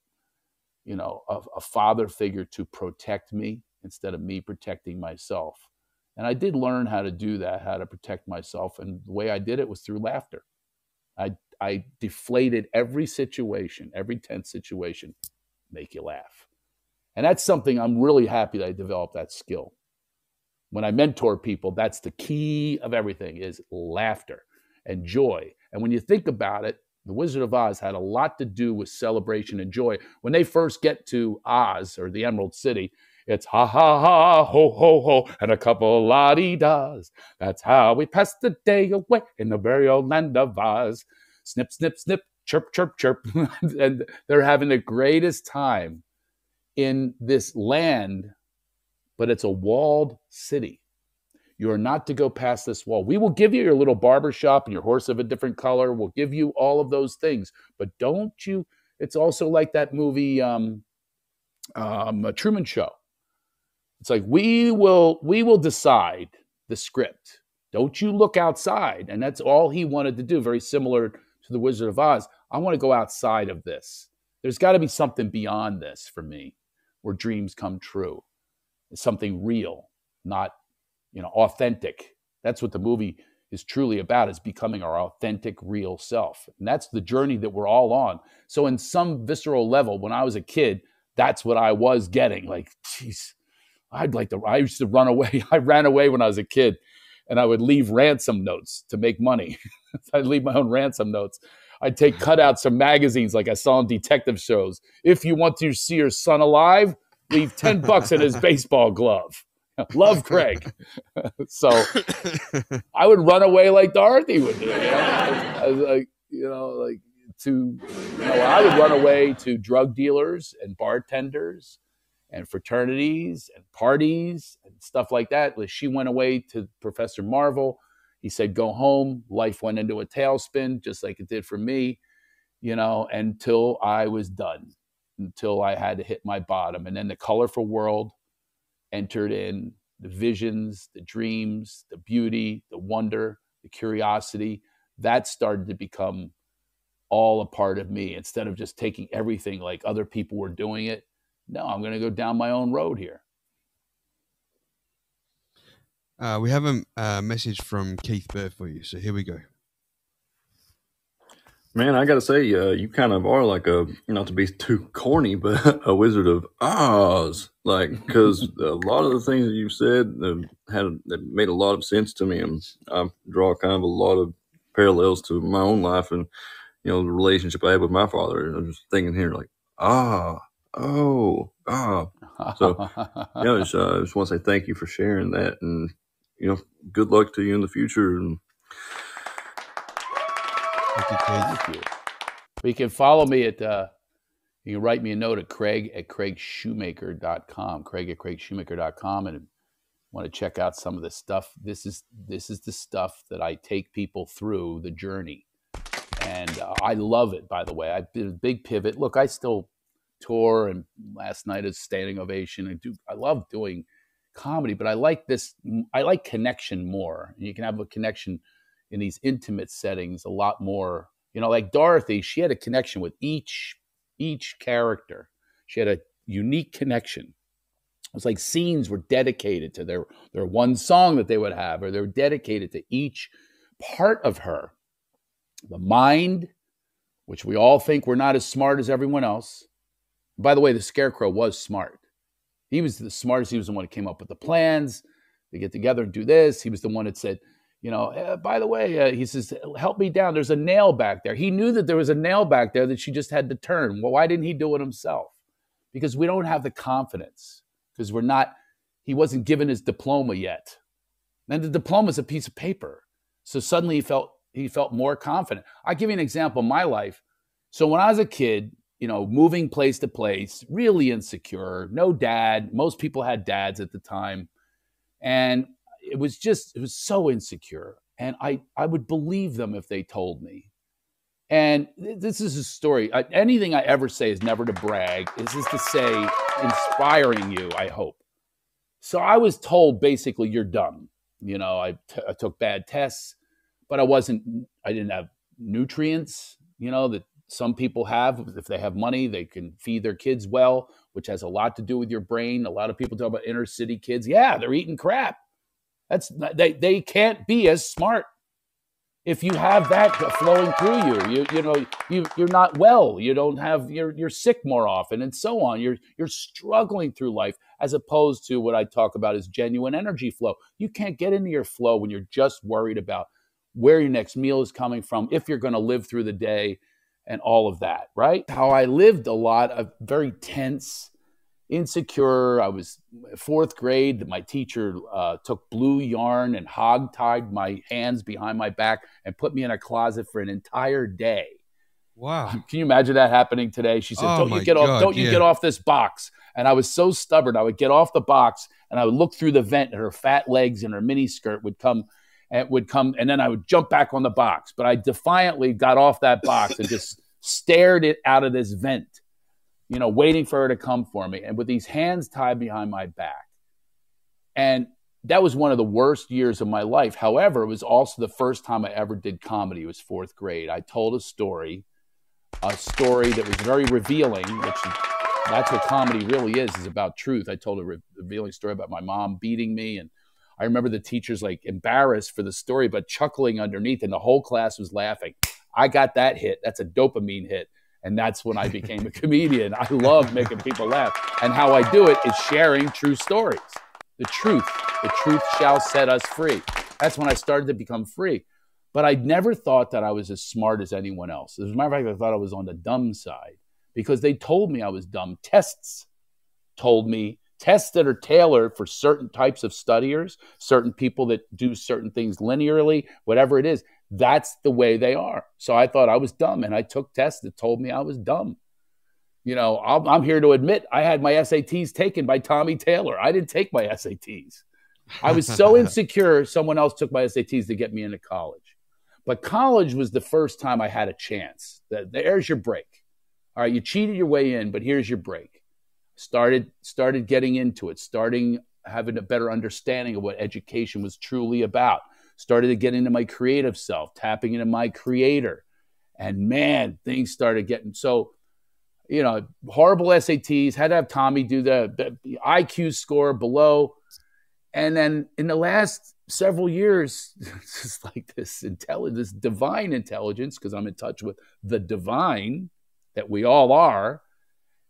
[SPEAKER 2] a father figure to protect me instead of me protecting myself. And I did learn how to do that, how to protect myself. And the way I did it was through laughter. I deflated every situation, every tense situation, make you laugh. And that's something I'm really happy that I developed that skill. When I mentor people, that's the key of everything is laughter and joy. And when you think about it, The Wizard of Oz had a lot to do with celebration and joy. When they first get to Oz, or the Emerald City, it's ha, ha, ha, ho, ho, ho, and a couple la-dee-das. That's how we pass the day away in the very old land of Oz. Snip, snip, snip, chirp, chirp, chirp. And they're having the greatest time in this land, but it's a walled city. You are not to go past this wall. We will give you your little barber shop and your horse of a different color. We'll give you all of those things. But don't you, it's also like that movie, Truman Show. It's like, we will decide the script. Don't you look outside. And that's all he wanted to do. Very similar to The Wizard of Oz. I want to go outside of this. There's got to be something beyond this for me, where dreams come true. It's something real, not authentic. That's what the movie is truly about, is becoming our authentic, real self. And that's the journey that we're all on. So in some visceral level, when I was a kid, that's what I was getting. Like, geez, I used to run away. I ran away when I was a kid, and I would leave ransom notes to make money. I'd leave my own ransom notes. I'd take cutouts from magazines like I saw in detective shows. If you want to see your son alive, leave $10 in his baseball glove. Love, Craig. So I would run away like Dorothy would do. I would run away to drug dealers and bartenders and fraternities and parties and stuff like that. She went away to Professor Marvel. He said, go home. Life went into a tailspin, just like it did for me, until I was done, until I had to hit my bottom. And then the colorful world entered in, the visions, the dreams, the beauty, the wonder, the curiosity. That started to become all a part of me, instead of just taking everything like other people were doing it. No, I'm going to go down my own road here.
[SPEAKER 1] We have a message from Keith Burr for you. So here we go.
[SPEAKER 3] Man, I got to say, you kind of are like not to be too corny, but a Wizard of Oz. Because a lot of the things that you said that made a lot of sense to me. And I draw kind of a lot of parallels to my own life and, the relationship I had with my father. I'm just thinking here like, So, I just want to say thank you for sharing that. And, good luck to you in the future. And
[SPEAKER 2] Thank you. You can follow me at You can write me a note at Craig@CraigShoemaker.com, Craig@CraigShoemaker.com, and want to check out some of the stuff. This is the stuff that I take people through the journey. And I love it, by the way. I did a big pivot. Look, I still tour, and last night is standing ovation. I love doing comedy, but I like this. I like connection more. You can have a connection in these intimate settings a lot more. You know, like Dorothy, she had a connection with each character. She had a unique connection. It was like scenes were dedicated to their one song that they would have, or they were dedicated to each part of her. The mind, which we all think we're not as smart as everyone else. By the way, the Scarecrow was smart. He was the smartest. He was the one who came up with the plans. They get together and do this. He was the one that said, you know, by the way, he says, help me down. There's a nail back there. He knew that there was a nail back there that she just had to turn. Well, why didn't he do it himself? Because we don't have the confidence. Because he wasn't given his diploma yet. And the diploma is a piece of paper. So suddenly he felt more confident. I'll give you an example of my life. So when I was a kid, you know, moving place to place, really insecure, no dad. Most people had dads at the time. And it was so insecure. And I would believe them if they told me. And this is a story. Anything I ever say is never to brag. This is to say, inspiring you, I hope. So I was told, basically, you're dumb. You know, I took bad tests, but I didn't have nutrients, you know, that some people have. If they have money, they can feed their kids well, which has a lot to do with your brain. A lot of people talk about inner city kids. Yeah, they're eating crap. They can't be as smart. If you have that flowing through you're not well. You don't have, you're sick more often, and so on. You're struggling through life, as opposed to what I talk about is genuine energy flow. You can't get into your flow when you're just worried about where your next meal is coming from, if you're going to live through the day, and all of that, right? How I lived a lot of very tense, insecure. I was fourth grade. My teacher took blue yarn and hog-tied my hands behind my back and put me in a closet for an entire day.
[SPEAKER 1] Wow.
[SPEAKER 2] Can you imagine that happening today? She said, don't you get off this box. And I was so stubborn. I would get off the box and I would look through the vent, and her fat legs and her mini skirt would come, and then I would jump back on the box. But I defiantly got off that box and just stared it out of this vent, you know, waiting for her to come for me, and with these hands tied behind my back. And that was one of the worst years of my life. However, it was also the first time I ever did comedy. It was fourth grade. I told a story that was very revealing, that's what comedy really is about truth. I told a revealing story about my mom beating me, and I remember the teachers like embarrassed for the story, but chuckling underneath, and the whole class was laughing. I got that hit. That's a dopamine hit. And that's when I became a comedian. I love making people laugh. And how I do it is sharing true stories. The truth shall set us free. That's when I started to become free. But I never thought that I was as smart as anyone else. As a matter of fact, I thought I was on the dumb side, because they told me I was dumb. Tests that are tailored for certain types of studiers, certain people that do certain things linearly, whatever it is. That's the way they are. So I thought I was dumb, and I took tests that told me I was dumb. You know, I'm here to admit I had my SATs taken by Tommy Taylor. I didn't take my SATs. I was so insecure, someone else took my SATs to get me into college. But college was the first time I had a chance. There's your break. All right, you cheated your way in, but here's your break. Started getting into it, having a better understanding of what education was truly about. Started to get into my creative self, tapping into my creator. And man, things started getting so, you know, horrible SATs, had to have Tommy do the IQ score below. And then in the last several years, it's just like this divine intelligence, because I'm in touch with the divine that we all are.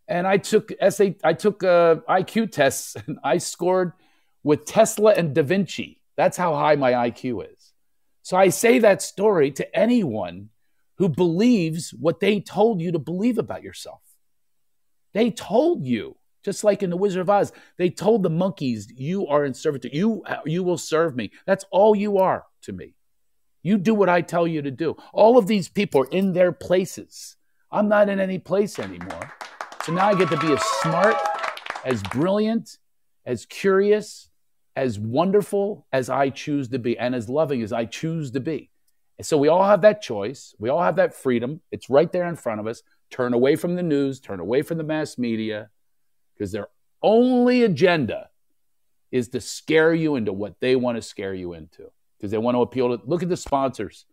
[SPEAKER 2] And I took IQ tests, and I scored with Tesla and Da Vinci. That's how high my IQ is. So I say that story to anyone who believes what they told you to believe about yourself. They told you, just like in The Wizard of Oz, they told the monkeys, you are in servitude. You will serve me. That's all you are to me. You do what I tell you to do. All of these people are in their places. I'm not in any place anymore. So now I get to be as smart, as brilliant, as curious, as wonderful as I choose to be, and as loving as I choose to be. And so we all have that choice. We all have that freedom. It's right there in front of us. Turn away from the news, turn away from the mass media, because their only agenda is to scare you into what they want to scare you into, because they want to appeal to, look at the sponsors.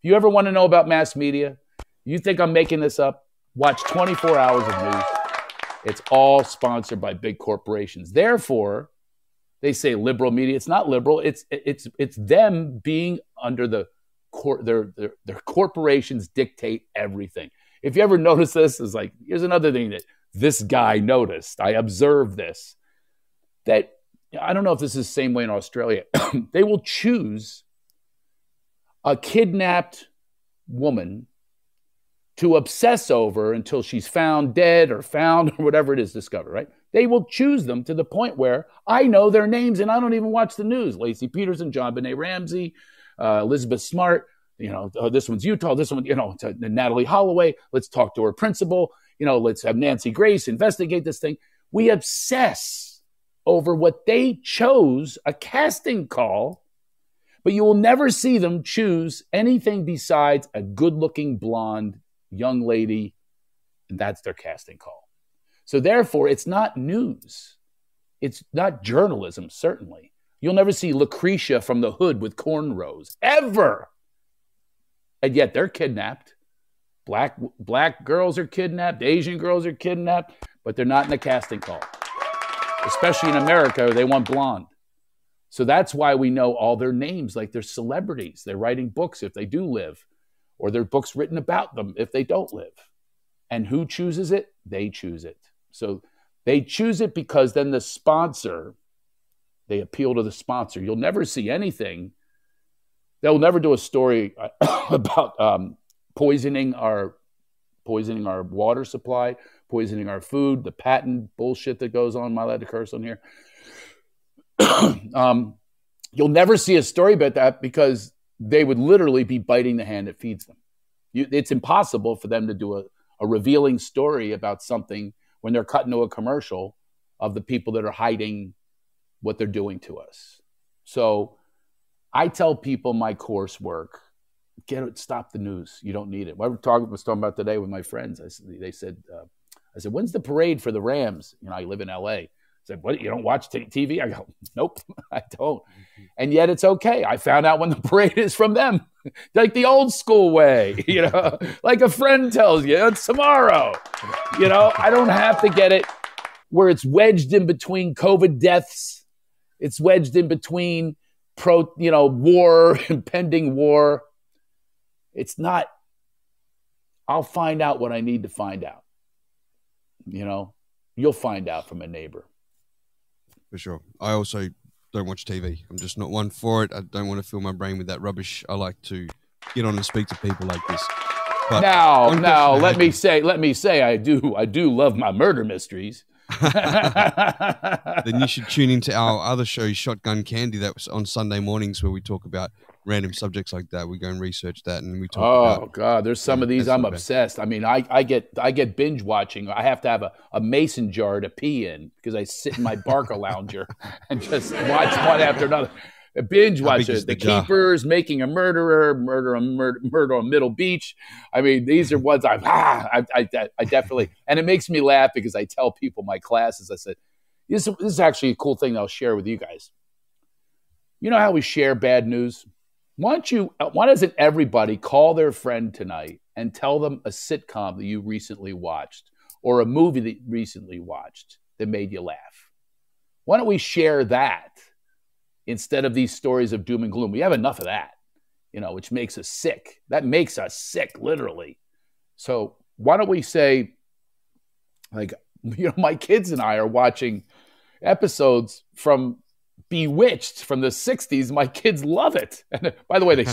[SPEAKER 2] If you ever want to know about mass media, you think I'm making this up, watch 24 hours of news. It's all sponsored by big corporations. Therefore, they say liberal media. It's not liberal. It's them being under the their corporations dictate everything. If you ever notice this, it's like, here's another thing that this guy noticed. I observed this. That, I don't know if this is the same way in Australia. They will choose a kidnapped woman to obsess over until she's found dead or found or whatever it is, discovered, right? They will choose them to the point where I know their names and I don't even watch the news. Lacey Peterson, John Benet Ramsey, Elizabeth Smart, this one's Utah, this one, Natalie Holloway. Let's talk to her principal. Let's have Nancy Grace investigate this thing. We obsess over what they chose, a casting call, but you will never see them choose anything besides a good-looking blonde young lady, and that's their casting call. So therefore, it's not news. It's not journalism, certainly. You'll never see Lucretia from the Hood with cornrows, ever. And yet they're kidnapped. Black girls are kidnapped. Asian girls are kidnapped, but they're not in the casting call. Especially in America, they want blonde. So that's why we know all their names, like they're celebrities. They're writing books if they do live, or there are books written about them if they don't live. And who chooses it? They choose it. So they choose it because then the sponsor, they appeal to the sponsor. You'll never see anything. They'll never do a story about poisoning our water supply, poisoning our food, the patent bullshit that goes on. Am I allowed to curse on here? You'll never see a story about that because they would literally be biting the hand that feeds them. It's impossible for them to do a revealing story about something when they're cut into a commercial of the people that are hiding what they're doing to us. So I tell people my coursework, stop the news. You don't need it. I was talking about today with my friends. I said, when's the parade for the Rams? I live in LA. I said, what, you don't watch TV? I go, nope, I don't. And yet it's okay. I found out when the parade is from them, like the old school way, like a friend tells you, it's tomorrow. I don't have to get it where it's wedged in between COVID deaths. It's wedged in between war, impending war. It's not, I'll find out what I need to find out. You'll find out from a neighbor.
[SPEAKER 1] For sure. I also don't watch TV. I'm just not one for it. I don't want to fill my brain with that rubbish. I like to get on and speak to people like this. But
[SPEAKER 2] now, let me say, I do love my murder mysteries.
[SPEAKER 1] Then you should tune into our other show, Shotgun Candy, that was on Sunday mornings, where we talk about random subjects like that. We go and research that, and we talk about. Oh
[SPEAKER 2] God, there's some of these I'm obsessed. I mean, I get binge watching. I have to have a mason jar to pee in because I sit in my Barca lounger and just watch one after another. Binge watch it. The Keepers, Making a Murderer, Murder on Middle Beach. I mean, these are ones I definitely, and it makes me laugh because I tell people in my classes, I said, this is actually a cool thing that I'll share with you guys. You know how we share bad news? Why doesn't everybody call their friend tonight and tell them a sitcom that you recently watched or a movie that you recently watched that made you laugh? Why don't we share that? Instead of these stories of doom and gloom. We have enough of that, which makes us sick. That makes us sick, literally. So why don't we say, my kids and I are watching episodes from Bewitched from the 60s. My kids love it. And by the way,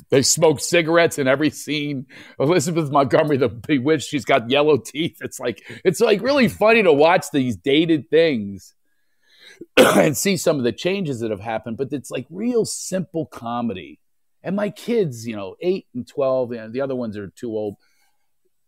[SPEAKER 2] they smoke cigarettes in every scene. Elizabeth Montgomery, the Bewitched, she's got yellow teeth. It's like really funny to watch these dated things and see some of the changes that have happened, but it's like real simple comedy. And my kids, 8 and 12, and the other ones are too old.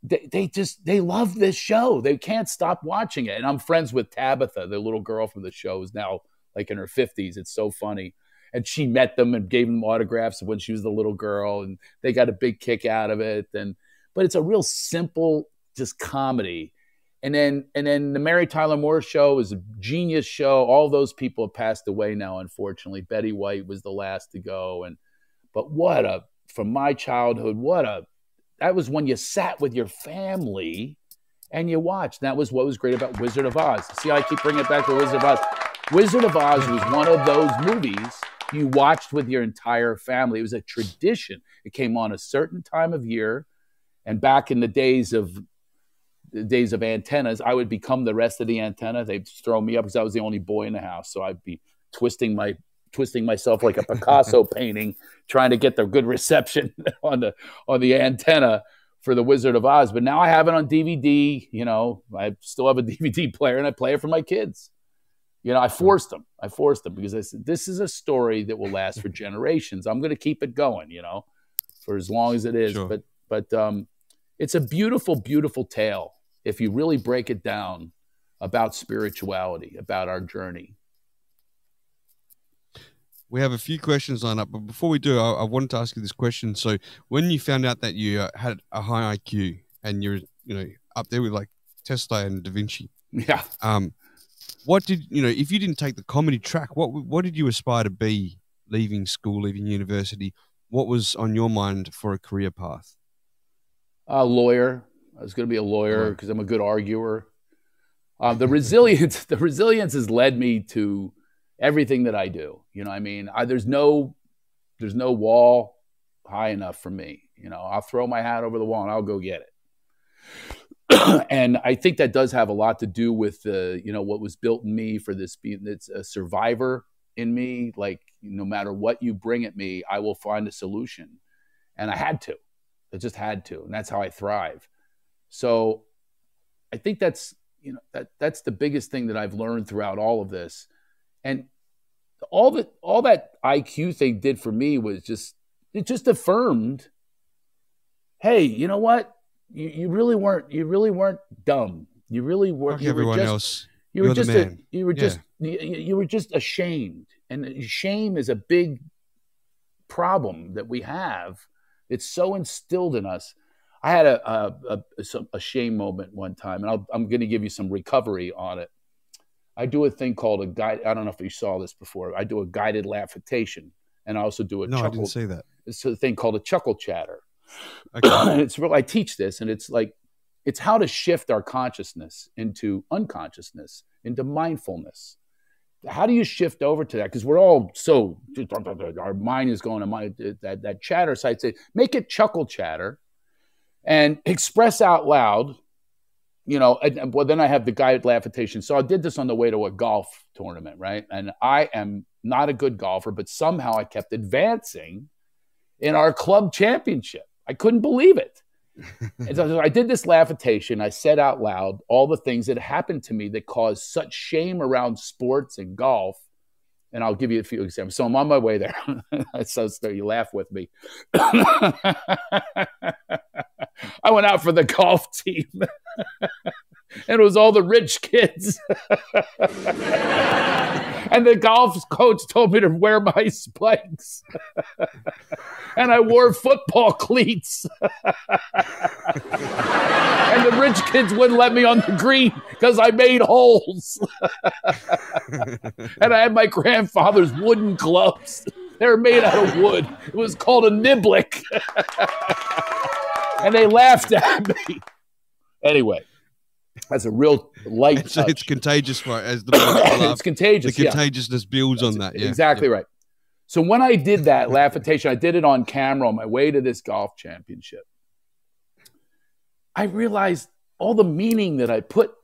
[SPEAKER 2] they love this show. They can't stop watching it. And I'm friends with Tabitha, the little girl from the show, who's now like in her 50s. It's so funny. And she met them and gave them autographs when she was the little girl, and they got a big kick out of it. But it's a real simple, just comedy. And then the Mary Tyler Moore Show is a genius show. All those people have passed away now, unfortunately. Betty White was the last to go. But from my childhood, that was when you sat with your family and you watched. That was what was great about Wizard of Oz. See how I keep bringing it back to Wizard of Oz? Wizard of Oz was one of those movies you watched with your entire family. It was a tradition. It came on a certain time of year. And back in the days of antennas, I would become the rest of the antenna. They'd throw me up because I was the only boy in the house. So I'd be twisting myself like a Picasso painting, trying to get the good reception on the antenna for the Wizard of Oz. But now I have it on DVD. You know, I still have a DVD player, and I play it for my kids. You know, I forced them because I said, this is a story that will last for generations. I'm going to keep it going, you know, for as long as it is. Sure. But it's a beautiful, beautiful tale if you really break it down about spirituality, about our journey.
[SPEAKER 1] We have a few questions lined up, but before we do, I wanted to ask you this question. So when you found out that you had a high IQ and you're, you know, up there with like Tesla and Da Vinci,
[SPEAKER 2] yeah.
[SPEAKER 1] What did, you know, if you didn't take the comedy track, what did you aspire to be leaving school, leaving university? What was on your mind for a career path?
[SPEAKER 2] A lawyer. I was going to be a lawyer because I'm a good arguer. The resilience has led me to everything that I do. You know what I mean? There's no wall high enough for me. You know, I'll throw my hat over the wall and I'll go get it. And I think that does have a lot to do with you know, what was built in me for this. It's a survivor in me. Like, no matter what you bring at me, I will find a solution. And I had to. I just had to. And that's how I thrive. So I think that's, you know, that's the biggest thing that I've learned throughout all of this. And all that IQ thing did for me was it just affirmed, hey, you know what? You really weren't dumb. You really weren't.
[SPEAKER 1] Like everyone else.
[SPEAKER 2] You were just ashamed. And shame is a big problem that we have. It's so instilled in us. I had a shame moment one time, and I'm going to give you some recovery on it. I do a thing called a guide. I don't know if you saw this before. I do a guided laughitation, and I also do a chuckle.
[SPEAKER 1] No, I didn't say that.
[SPEAKER 2] It's a thing called a chuckle chatter.
[SPEAKER 1] Okay.
[SPEAKER 2] It's real. I teach this, and it's how to shift our consciousness into unconsciousness, into mindfulness. How do you shift over to that? Because we're all our mind is going to that chatter side. Say, make it chuckle chatter, and express out loud. You know, well, then I have the guided laughitation. So I did this on the way to a golf tournament, right? And I am not a good golfer, but somehow I kept advancing in our club championship. I couldn't believe it. And so I did this laughitation. I said out loud all the things that happened to me that caused such shame around sports and golf. And I'll give you a few examples. So I'm on my way there. So you laugh with me. I went out for the golf team. And it was all the rich kids. And the golf coach told me to wear my spikes. And I wore football cleats. And the rich kids wouldn't let me on the green because I made holes. And I had my grandfather's wooden gloves. They were made out of wood. It was called a niblick. And they laughed at me. Anyway. That's a real light
[SPEAKER 1] so
[SPEAKER 2] touch.
[SPEAKER 1] It's contagious as the
[SPEAKER 2] it's contagious.
[SPEAKER 1] The contagiousness builds on that. Yeah,
[SPEAKER 2] exactly right. So when I did that laughitation, I did it on camera on my way to this golf championship. I realized all the meaning that I put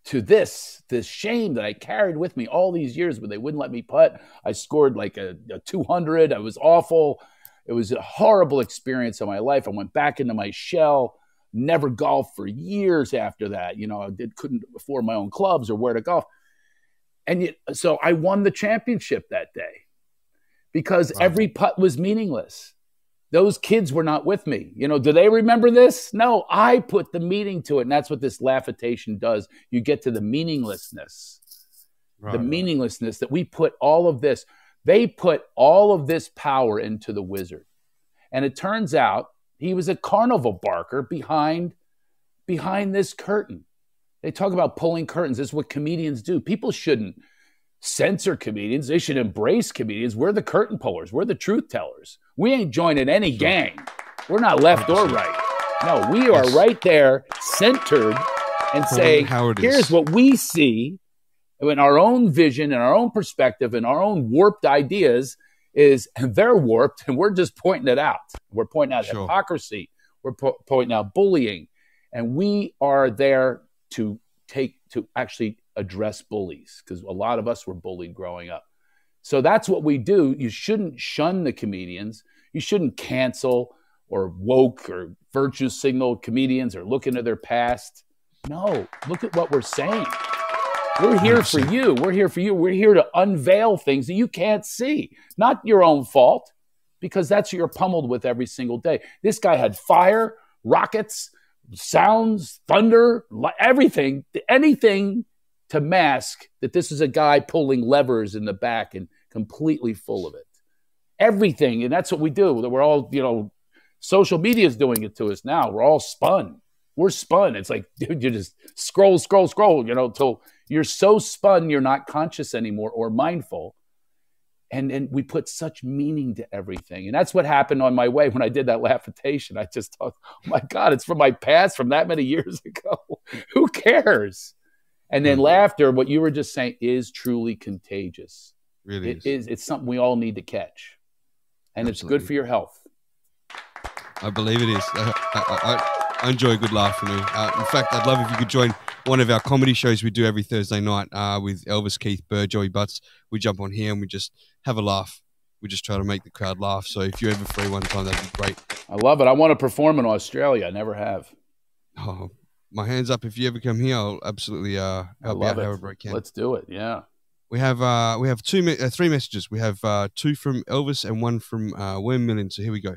[SPEAKER 2] to this shame that I carried with me all these years, but they wouldn't let me putt. I scored like a 200. I was awful. It was a horrible experience of my life. I went back into my shell. Never golfed for years after that. You know, I couldn't afford my own clubs or where to golf. And so I won the championship that day because every putt was meaningless. Those kids were not with me. You know, do they remember this? No, I put the meaning to it. And that's what this laughitation does. You get to the meaninglessness. The meaninglessness that we put all of this. They put all of this power into the wizard. And it turns out he was a carnival barker behind this curtain. They talk about pulling curtains. This is what comedians do. People shouldn't censor comedians. They should embrace comedians. We're the curtain pullers. We're the truth tellers. We ain't joining any gang. We're not left or right. No, we are right there, centered, and saying, here's what we see in our own vision, in our own perspective, in our own warped ideas is they're warped, and we're just pointing it out. We're pointing out hypocrisy. We're pointing out bullying. And we are there to actually address bullies, because a lot of us were bullied growing up. So that's what we do. You shouldn't shun the comedians. You shouldn't cancel or woke or virtue signal comedians or look into their past. No, look at what we're saying. We're here for you. We're here for you. We're here to unveil things that you can't see. Not your own fault, because that's what you're pummeled with every single day. This guy had fire, rockets, sounds, thunder, everything, anything to mask that this is a guy pulling levers in the back and completely full of it. Everything. And that's what we do. We're all, you know, social media is doing it to us now. We're all spun. We're spun. It's like, dude, you just scroll, you know, till you're so spun you're not conscious anymore or mindful. And we put such meaning to everything. And that's what happened on my way when I did that laughitation. I just thought, oh my God, it's from my past from that many years ago. Who cares? And then laughter, what you were just saying, is truly contagious.
[SPEAKER 1] Really
[SPEAKER 2] it is. It's something we all need to catch. And It's good for your health.
[SPEAKER 1] I believe it is. I enjoy a good laugh from you. In fact, I'd love if you could join one of our comedy shows we do every Thursday night with Elvis, Keith Burr, Joey Butts. We jump on here and we just have a laugh. We just try to make the crowd laugh. So if you're ever free one time, that'd be great.
[SPEAKER 2] I love it. I want to perform in Australia. I never have.
[SPEAKER 1] Oh, my hands up. If you ever come here, I'll absolutely help you out however I can.
[SPEAKER 2] Let's do it. Yeah.
[SPEAKER 1] We have three messages. We have two from Elvis and one from Worm Million. So here we go.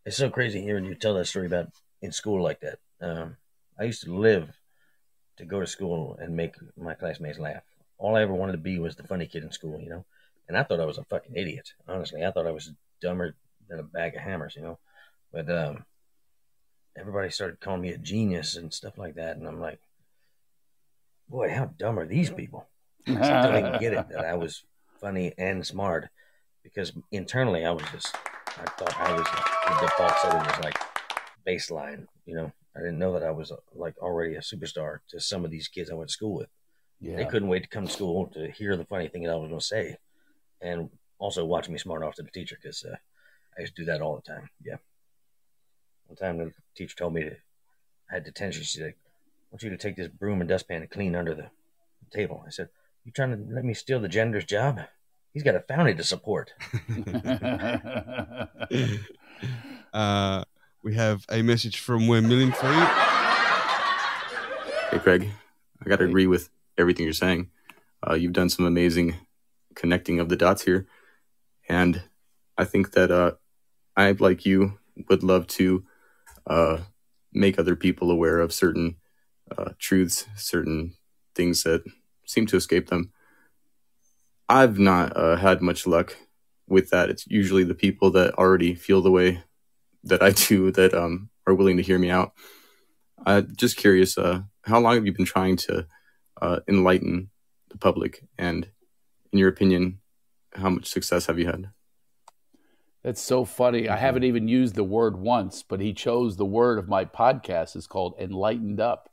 [SPEAKER 4] It's so crazy hearing you tell that story about in school like that. I used to live to go to school and make my classmates laugh. All I ever wanted to be was the funny kid in school, you know? And I thought I was a fucking idiot, honestly. I thought I was dumber than a bag of hammers, you know? But everybody started calling me a genius and stuff like that. And I'm like, boy, how dumb are these people? I don't even get it that I was funny and smart, because internally I thought I was the default setting was like baseline, you know? I didn't know that I was like already a superstar to some of these kids I went to school with. Yeah. They couldn't wait to come to school to hear the funny thing that I was going to say, and also watch me smart off to the teacher, because I used to do that all the time. Yeah. One time the teacher told me I had detention. She said, I want you to take this broom and dustpan and clean under the table. I said, you trying to let me steal the janitor's job? He's got a family to support.
[SPEAKER 1] We have a message from Worm Million for you.
[SPEAKER 5] Hey, Craig. I got to agree with everything you're saying. You've done some amazing connecting of the dots here. And I think that I, like you, would love to make other people aware of certain truths, certain things that seem to escape them. I've not had much luck with that. It's usually the people that already feel the way that I do that are willing to hear me out. Just curious, how long have you been trying to enlighten the public? And in your opinion, how much success have you had?
[SPEAKER 2] That's so funny. I haven't even used the word once, but he chose the word of my podcast. It's called Enlightened Up.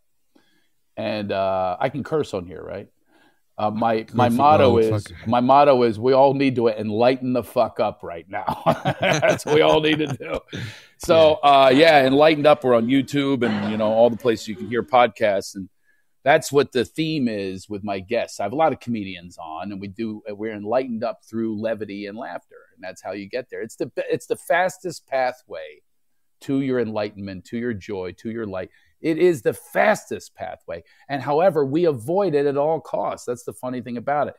[SPEAKER 2] And I can curse on here, right? My motto is we all need to enlighten the fuck up right now. That's what we all need to do. So Enlightened Up. We're on YouTube and, you know, all the places you can hear podcasts, and that's what the theme is with my guests. I have a lot of comedians on, and we're enlightened up through levity and laughter, and that's how you get there. It's the fastest pathway to your enlightenment, to your joy, to your light. It is the fastest pathway. And however, we avoid it at all costs. That's the funny thing about it.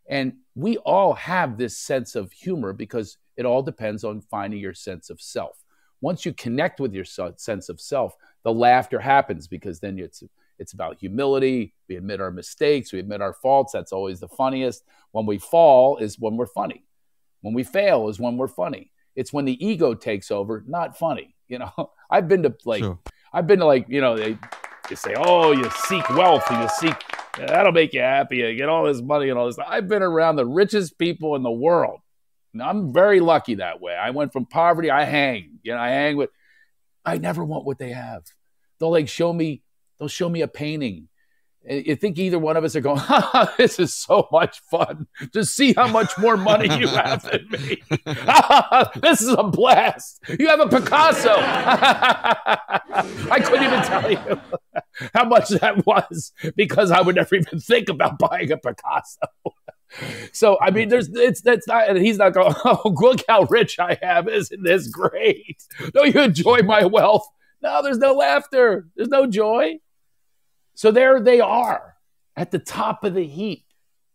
[SPEAKER 2] And we all have this sense of humor because it all depends on finding your sense of self. Once you connect with your sense of self, the laughter happens because then it's about humility. We admit our mistakes. We admit our faults. That's always the funniest. When we fall is when we're funny. When we fail is when we're funny. It's when the ego takes over, not funny. You know, I've been to you know, they say, oh, you seek wealth and you seek, that'll make you happy. You get all this money and all this. I've been around the richest people in the world. And I'm very lucky that way. I went from poverty. I hang with, I never want what they have. They'll show me a painting. You think either one of us are going, this is so much fun to see how much more money you have than me. This is a blast. You have a Picasso. I couldn't even tell you how much that was because I would never even think about buying a Picasso. So, I mean, that's not, and he's not going, oh, look how rich I am. Isn't this great? Don't you enjoy my wealth? No, there's no laughter. There's no joy. So there they are at the top of the heap,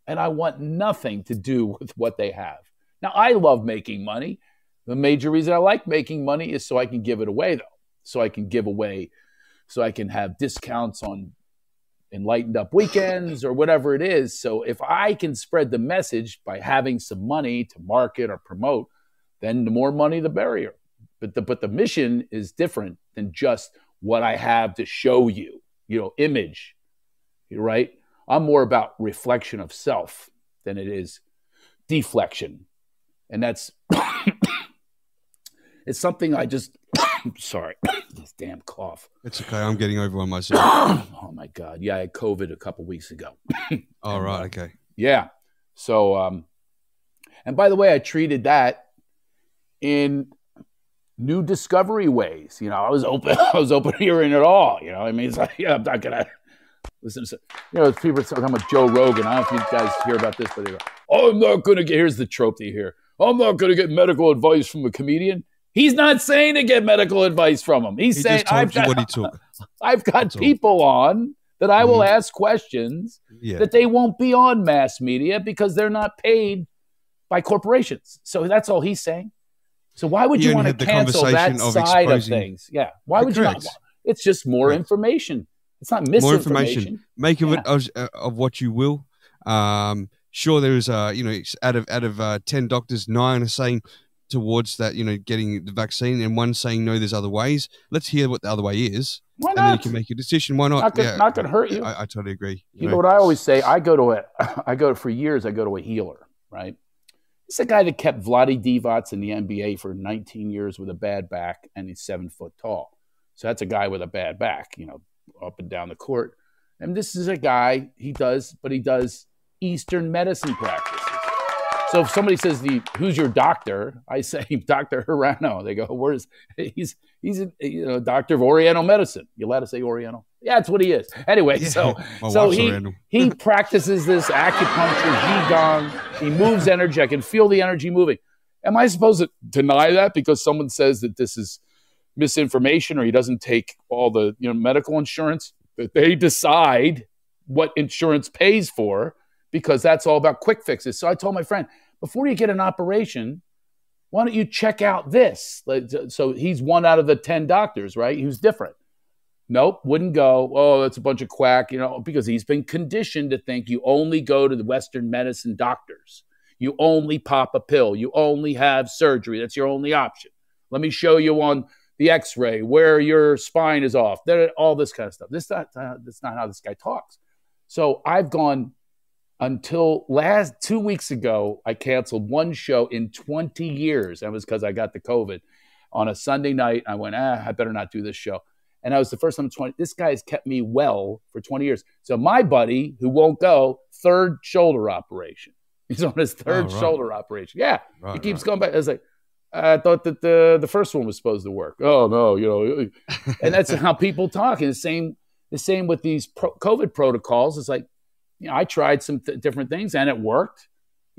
[SPEAKER 2] and I want nothing to do with what they have. Now, I love making money. The major reason I like making money is so I can give it away, though. So I can have discounts on enlightened up weekends or whatever it is. So if I can spread the message by having some money to market or promote, then the more money, the merrier. But the mission is different than just what I have to show you. You know, image, right? I'm more about reflection of self than it is deflection. And that's, it's something I just, sorry, this damn cough.
[SPEAKER 1] It's okay. I'm getting over on myself.
[SPEAKER 2] Oh my God. Yeah, I had COVID a couple weeks ago.
[SPEAKER 1] All right. Okay.
[SPEAKER 2] Yeah. So, and by the way, I treated that in new discovery ways. You know, I was open hearing it all. You know, I mean, it's like, yeah, I'm not gonna listen to, you know, people talking about Joe Rogan. I don't know if you guys hear about this, but they go, oh, I'm not gonna get, here's the trope that you hear. I'm not gonna get medical advice from a comedian. He's not saying to get medical advice from him. He's saying, I've got people on that I will ask questions that they won't be on mass media because they're not paid by corporations. So that's all he's saying. So why would you want to cancel that side of things? Yeah. Why would you not? It's just more information. It's not misinformation. More information.
[SPEAKER 1] Make of it of what you will. Sure, there is, you know, out of 10 doctors, 9 are saying towards that, you know, getting the vaccine, and 1 saying no, there's other ways. Let's hear what the other way is. Why not? And then you can make a decision. Why not?
[SPEAKER 2] Not going to hurt you.
[SPEAKER 1] I totally agree.
[SPEAKER 2] You know what I always say? For years, I go to a healer, right? It's a guy that kept Vlade Divac in the NBA for 19 years with a bad back, and he's 7 foot tall. So that's a guy with a bad back, you know, up and down the court. And this is a guy, he does Eastern medicine practices. So if somebody says, who's your doctor? I say, Dr. Hirano. They go, he's a doctor of Oriental medicine. You allowed to say Oriental? Yeah, that's what he is. Anyway, so he practices this acupuncture, Qigong. He moves energy. I can feel the energy moving. Am I supposed to deny that because someone says that this is misinformation or he doesn't take all the medical insurance? That they decide what insurance pays for because that's all about quick fixes. So I told my friend, before you get an operation, why don't you check out this? So he's 1 out of the 10 doctors, right? He was different. Nope, wouldn't go. Oh, that's a bunch of quack, because he's been conditioned to think you only go to the Western medicine doctors. You only pop a pill. You only have surgery. That's your only option. Let me show you on the x-ray where your spine is off. All this kind of stuff. That's not how this guy talks. So I've gone until 2 weeks ago, I canceled 1 show in 20 years. That was because I got the COVID on a Sunday night. I went, I better not do this show. And that was the first time in 20. This guy has kept me well for 20 years. So my buddy, who won't go, 3rd shoulder operation. He's on his 3rd shoulder operation. Yeah, he keeps going back. I was like, I thought that the first one was supposed to work. Oh, no, And that's how people talk. And the same with these COVID protocols. It's like, I tried some different things and it worked.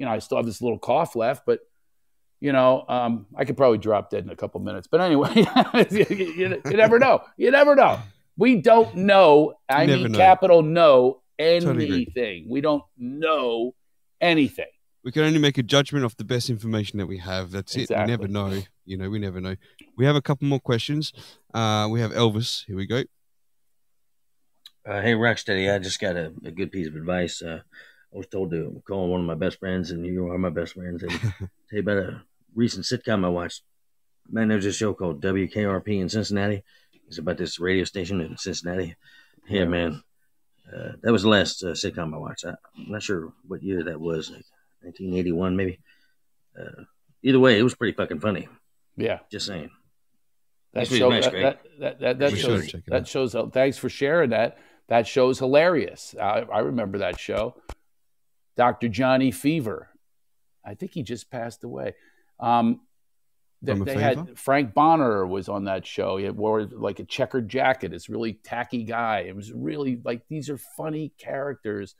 [SPEAKER 2] I still have this little cough left, but I could probably drop dead in a couple minutes. But anyway, you never know. You never know. We don't know. Capital no anything. Totally. We don't know anything.
[SPEAKER 1] We can only make a judgment off the best information that we have. That's
[SPEAKER 2] Exactly.
[SPEAKER 1] it. We never know. We never know. We have a couple more questions. We have Elvis. Here we go.
[SPEAKER 4] Hey, Rocstedi, I just got a good piece of advice. I was told to call one of my best friends, and you are my best friends, and tell you about a recent sitcom I watched. Man, there's a show called WKRP in Cincinnati. It's about this radio station in Cincinnati. Yeah, man. That was the last sitcom I watched. I'm not sure what year that was, like 1981 maybe. Either way, it was pretty fucking funny.
[SPEAKER 2] Yeah.
[SPEAKER 4] Just saying.
[SPEAKER 2] That
[SPEAKER 4] Thanks for
[SPEAKER 2] show,
[SPEAKER 4] the advice, Craig.
[SPEAKER 2] that shows, thanks for sharing that. That show's hilarious. I remember that show. Dr. Johnny Fever. I think he just passed away. They had Frank Bonner was on that show. He wore like a checkered jacket. This really tacky guy. It was really like, these are funny characters.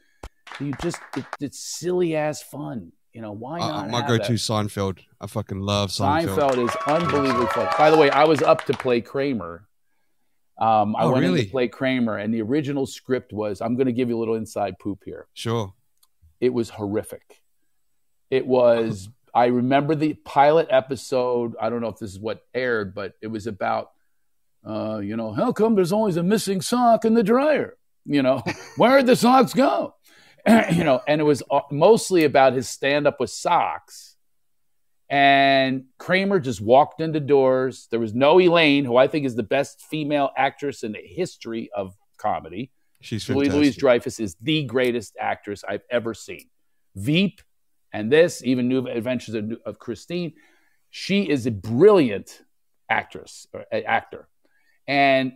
[SPEAKER 2] It's silly ass fun. Why not?
[SPEAKER 1] My go-to Seinfeld. I fucking love Seinfeld.
[SPEAKER 2] Seinfeld is unbelievably fun. By the way, I was up to play Kramer. I went in to play Kramer, and the original script was, I'm going to give you a little inside poop here.
[SPEAKER 1] Sure. It
[SPEAKER 2] was horrific. It was, I remember the pilot episode. I don't know if this is what aired, but it was about, how come there's always a missing sock in the dryer? Where'd the socks go? And it was mostly about his stand-up with socks. And Kramer just walked into doors. There was no Elaine, who I think is the best female actress in the history of comedy.
[SPEAKER 1] She's fantastic.
[SPEAKER 2] Louise-Dreyfus is the greatest actress I've ever seen. Veep and this, even New Adventures of Christine. She is a brilliant actor. And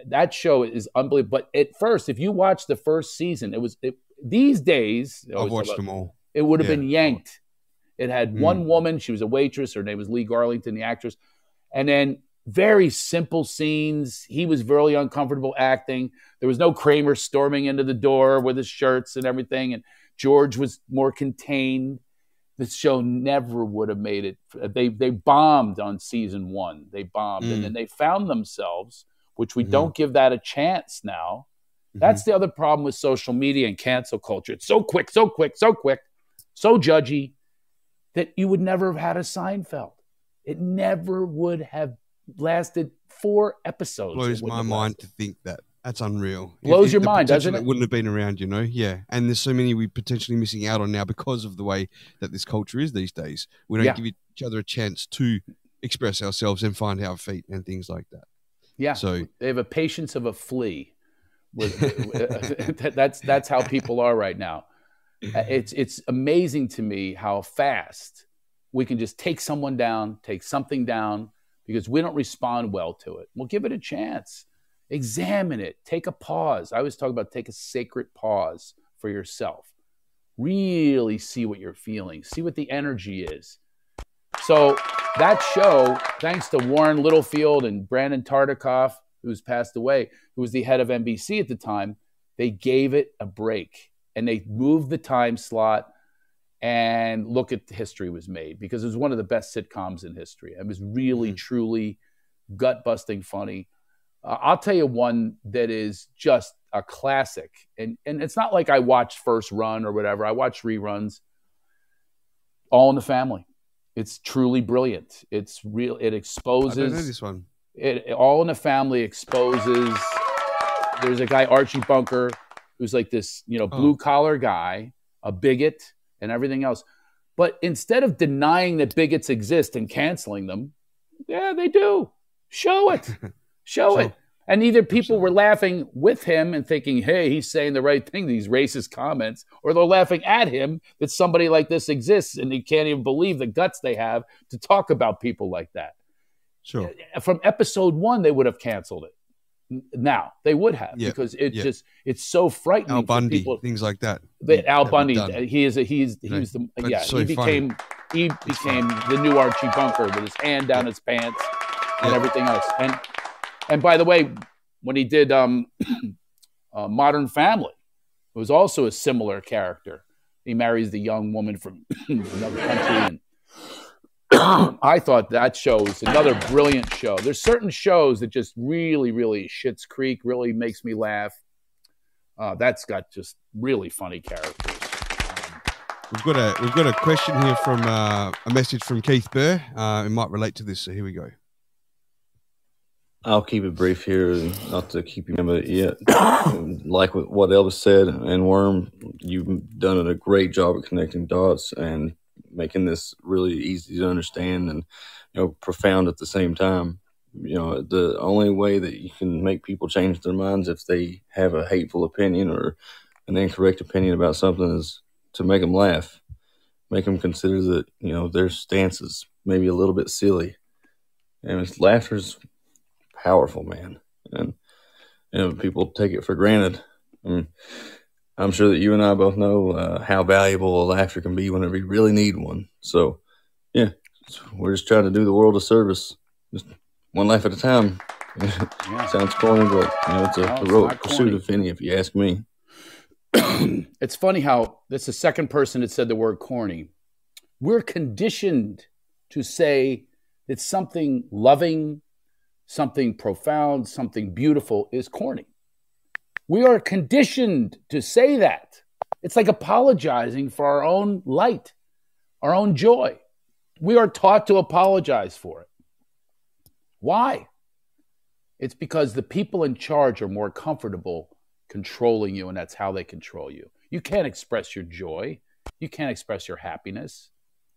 [SPEAKER 2] that show is unbelievable. But at first, if you watch the first season, these days,
[SPEAKER 1] I've watched them all.
[SPEAKER 2] It would have been yanked. It had one woman. She was a waitress. Her name was Lee Garlington, the actress. And then very simple scenes. He was very uncomfortable acting. There was no Kramer storming into the door with his shirts and everything. And George was more contained. The show never would have made it. They bombed on season 1. They bombed. And then they found themselves, which we don't give that a chance now. That's the other problem with social media and cancel culture. It's so quick, so judgy, that you would never have had a Seinfeld. It never would have lasted 4 episodes.
[SPEAKER 1] Blows my mind to think that. That's unreal.
[SPEAKER 2] Blows your mind, doesn't it?
[SPEAKER 1] That wouldn't have been around, Yeah. And there's so many we're potentially missing out on now because of the way that this culture is these days. We don't give each other a chance to express ourselves and find our feet and things like that.
[SPEAKER 2] Yeah. So they have a patience of a flea. That's how people are right now. It's amazing to me how fast we can just take someone down, take something down, because we don't respond well to it. We'll give it a chance. Examine it. Take a pause. I always talk about take a sacred pause for yourself. Really see what you're feeling. See what the energy is. So that show, thanks to Warren Littlefield and Brandon Tartikoff, who's passed away, who was the head of NBC at the time, they gave it a break. And they moved the time slot, and look at the history was made, because it was one of the best sitcoms in history. It was really, truly gut-busting funny. I'll tell you one that is just a classic. And it's not like I watched first run or whatever. I watched reruns. All in the Family. It's truly brilliant. It's real. It exposes.
[SPEAKER 1] I don't know this one.
[SPEAKER 2] All in the Family exposes. There's a guy, Archie Bunker, who's like this, blue collar guy, a bigot and everything else. But instead of denying that bigots exist and canceling them, yeah, they do. Show it. Show it. And either people were laughing with him and thinking, hey, he's saying the right thing, these racist comments, or they're laughing at him that somebody like this exists and they can't even believe the guts they have to talk about people like that.
[SPEAKER 1] Sure.
[SPEAKER 2] From episode 1, they would have canceled it. Now they would have, because it's so frightening.
[SPEAKER 1] Al Bundy,
[SPEAKER 2] for people.
[SPEAKER 1] Things like that.
[SPEAKER 2] Al Bundy, he became the new Archie Bunker with his hand down his pants and everything else. And by the way, when he did Modern Family, it was also a similar character. He marries the young woman from another country, and I thought that show was another brilliant show. There's certain shows that just really, really Schitt's Creek really makes me laugh. That's got just really funny characters.
[SPEAKER 1] We've got a question here from a message from Keith Burr. It might relate to this, so here we go.
[SPEAKER 3] I'll keep it brief here, not to keep you, but yet, like what Elvis said, and Worm, you've done a great job of connecting dots and making this really easy to understand and, profound at the same time. The only way that you can make people change their minds if they have a hateful opinion or an incorrect opinion about something is to make them laugh, make them consider that, their stance is maybe a little bit silly. And laughter's powerful, man. And people take it for granted. I'm sure that you and I both know how valuable laughter can be whenever you really need one. So yeah, we're just trying to do the world a service, just one laugh at a time. Sounds corny, but it's a heroic pursuit of any, if you ask me.
[SPEAKER 2] It's funny how that's the second person that said the word corny. We're conditioned to say that something loving, something profound, something beautiful is corny. We are conditioned to say that. It's like apologizing for our own light, our own joy. We are taught to apologize for it. Why? It's because the people in charge are more comfortable controlling you, and that's how they control you. You can't express your joy. You can't express your happiness.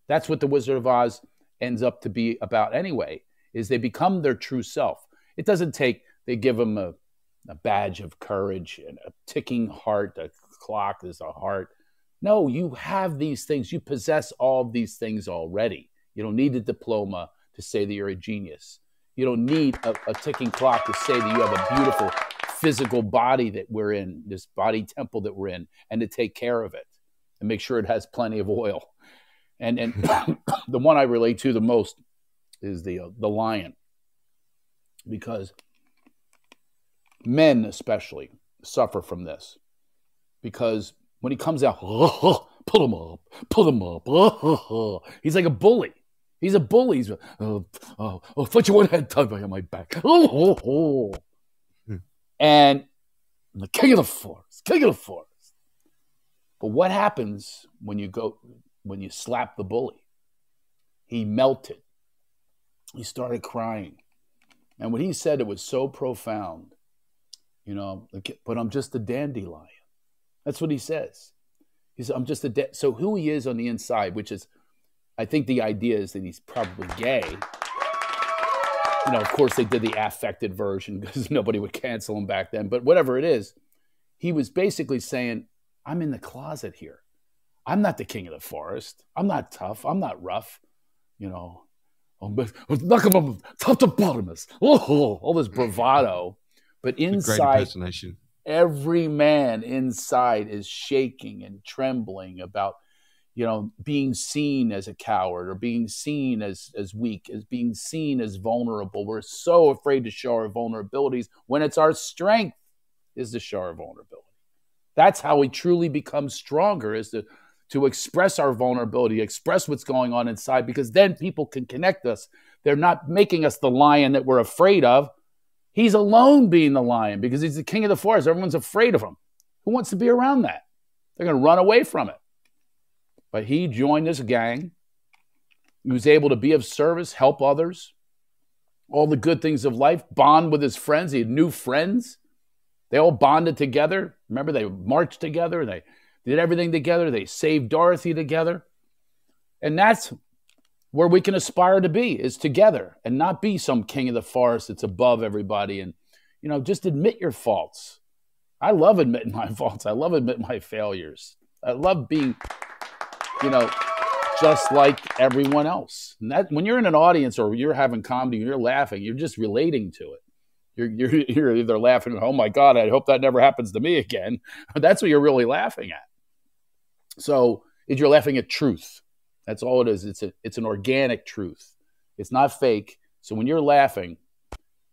[SPEAKER 2] That's what the Wizard of Oz ends up to be about anyway, is they become their true self. It doesn't take, they give them a badge of courage and a ticking heart, a clock is a heart. No, you have these things. You possess all of these things already. You don't need a diploma to say that you're a genius. You don't need a ticking clock to say that you have a beautiful physical body that we're in, this body temple that we're in, and to take care of it and make sure it has plenty of oil. And the one I relate to the most is the lion, because men especially suffer from this, because when he comes out, pull him up, he's like a bully. He's a bully. He's put your one head tugged behind my back. And the king of the forest. But what happens when you slap the bully? He melted. He started crying. And what he said, it was so profound. But I'm just a dandelion. That's what he says. He said, I'm just so who he is on the inside, which is, I think the idea is that he's probably gay. Of course, they did the affected version because nobody would cancel him back then. But whatever it is, he was basically saying, I'm in the closet here. I'm not the king of the forest. I'm not tough. I'm not rough. Knock him up, top to bottomless. All this bravado. But inside, every man inside is shaking and trembling about, being seen as a coward or being seen as weak, as being seen as vulnerable. We're so afraid to show our vulnerabilities when it's our strength is to show our vulnerability. That's how we truly become stronger, is to express our vulnerability, express what's going on inside, because then people can connect us. They're not making us the lion that we're afraid of. He's alone being the lion because he's the king of the forest. Everyone's afraid of him. Who wants to be around that? They're going to run away from it. But he joined this gang. He was able to be of service, help others, all the good things of life, bond with his friends. He had new friends. They all bonded together. Remember, they marched together. They did everything together. They saved Dorothy together. And that's where we can aspire to be, is together, and not be some king of the forest that's above everybody. And, just admit your faults. I love admitting my faults. I love admitting my failures. I love being, just like everyone else. And that, when you're in an audience or you're having comedy and you're laughing, you're just relating to it. You're either laughing, oh my God, I hope that never happens to me again. That's what you're really laughing at. So you're laughing at truth. That's all it is. It's an organic truth. It's not fake. So when you're laughing,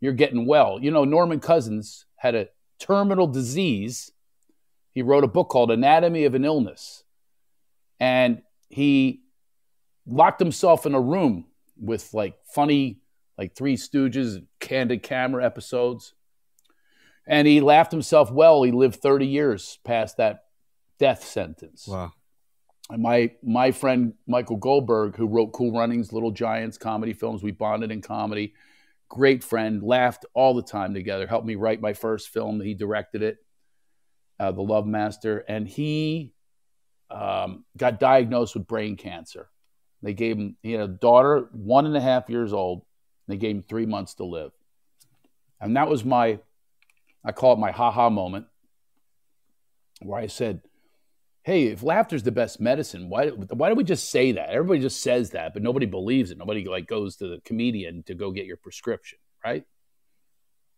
[SPEAKER 2] you're getting well. Norman Cousins had a terminal disease. He wrote a book called Anatomy of an Illness. And he locked himself in a room with funny, Three Stooges, candid camera episodes. And he laughed himself well. He lived 30 years past that death sentence.
[SPEAKER 1] Wow.
[SPEAKER 2] my friend Michael Goldberg, who wrote Cool Runnings, Little Giants comedy films, we bonded in comedy. Great friend, laughed all the time together, helped me write my first film. He directed it, The Love Master, and he got diagnosed with brain cancer. They gave him, he had a daughter, 1.5 years old. They gave him 3 months to live. And that was I call it my ha-ha moment, where I said, hey, if laughter's the best medicine, why do we just say that? Everybody just says that, but nobody believes it. Nobody goes to the comedian to go get your prescription, right?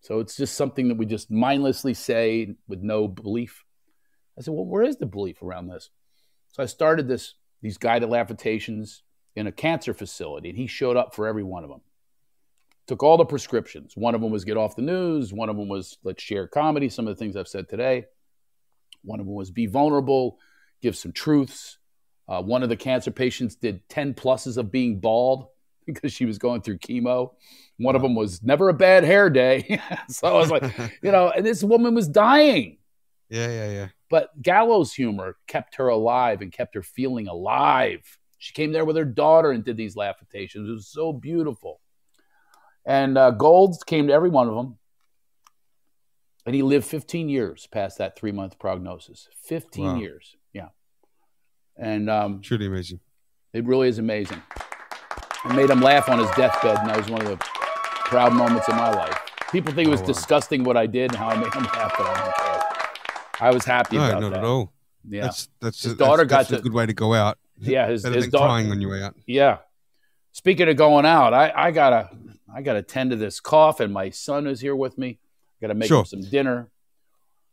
[SPEAKER 2] So it's just something that we just mindlessly say with no belief. I said, well, where is the belief around this? So I started these guided laughitations in a cancer facility, and he showed up for every one of them. Took all the prescriptions. One of them was get off the news. One of them was let's share comedy, some of the things I've said today. One of them was be vulnerable, give some truths. One of the cancer patients did 10 pluses of being bald because she was going through chemo. One of them was never a bad hair day. So I was like, and this woman was dying.
[SPEAKER 1] Yeah.
[SPEAKER 2] But gallows humor kept her alive and kept her feeling alive. She came there with her daughter and did these laughitations. It was so beautiful. And Golds came to every one of them. And he lived 15 years past that 3-month prognosis. 15 years. Yeah. And
[SPEAKER 1] truly amazing.
[SPEAKER 2] It really is amazing. I made him laugh on his deathbed, and that was one of the proud moments of my life. People think it was disgusting what I did and how I made him laugh, but I don't care. I was happy about that.
[SPEAKER 1] No, not at all.
[SPEAKER 2] Yeah.
[SPEAKER 1] His daughter got a good way to go out.
[SPEAKER 2] Yeah, his daughter
[SPEAKER 1] crying on your way out.
[SPEAKER 2] Yeah. Speaking of going out, I gotta tend to this cough, and my son is here with me. Got to make him some dinner.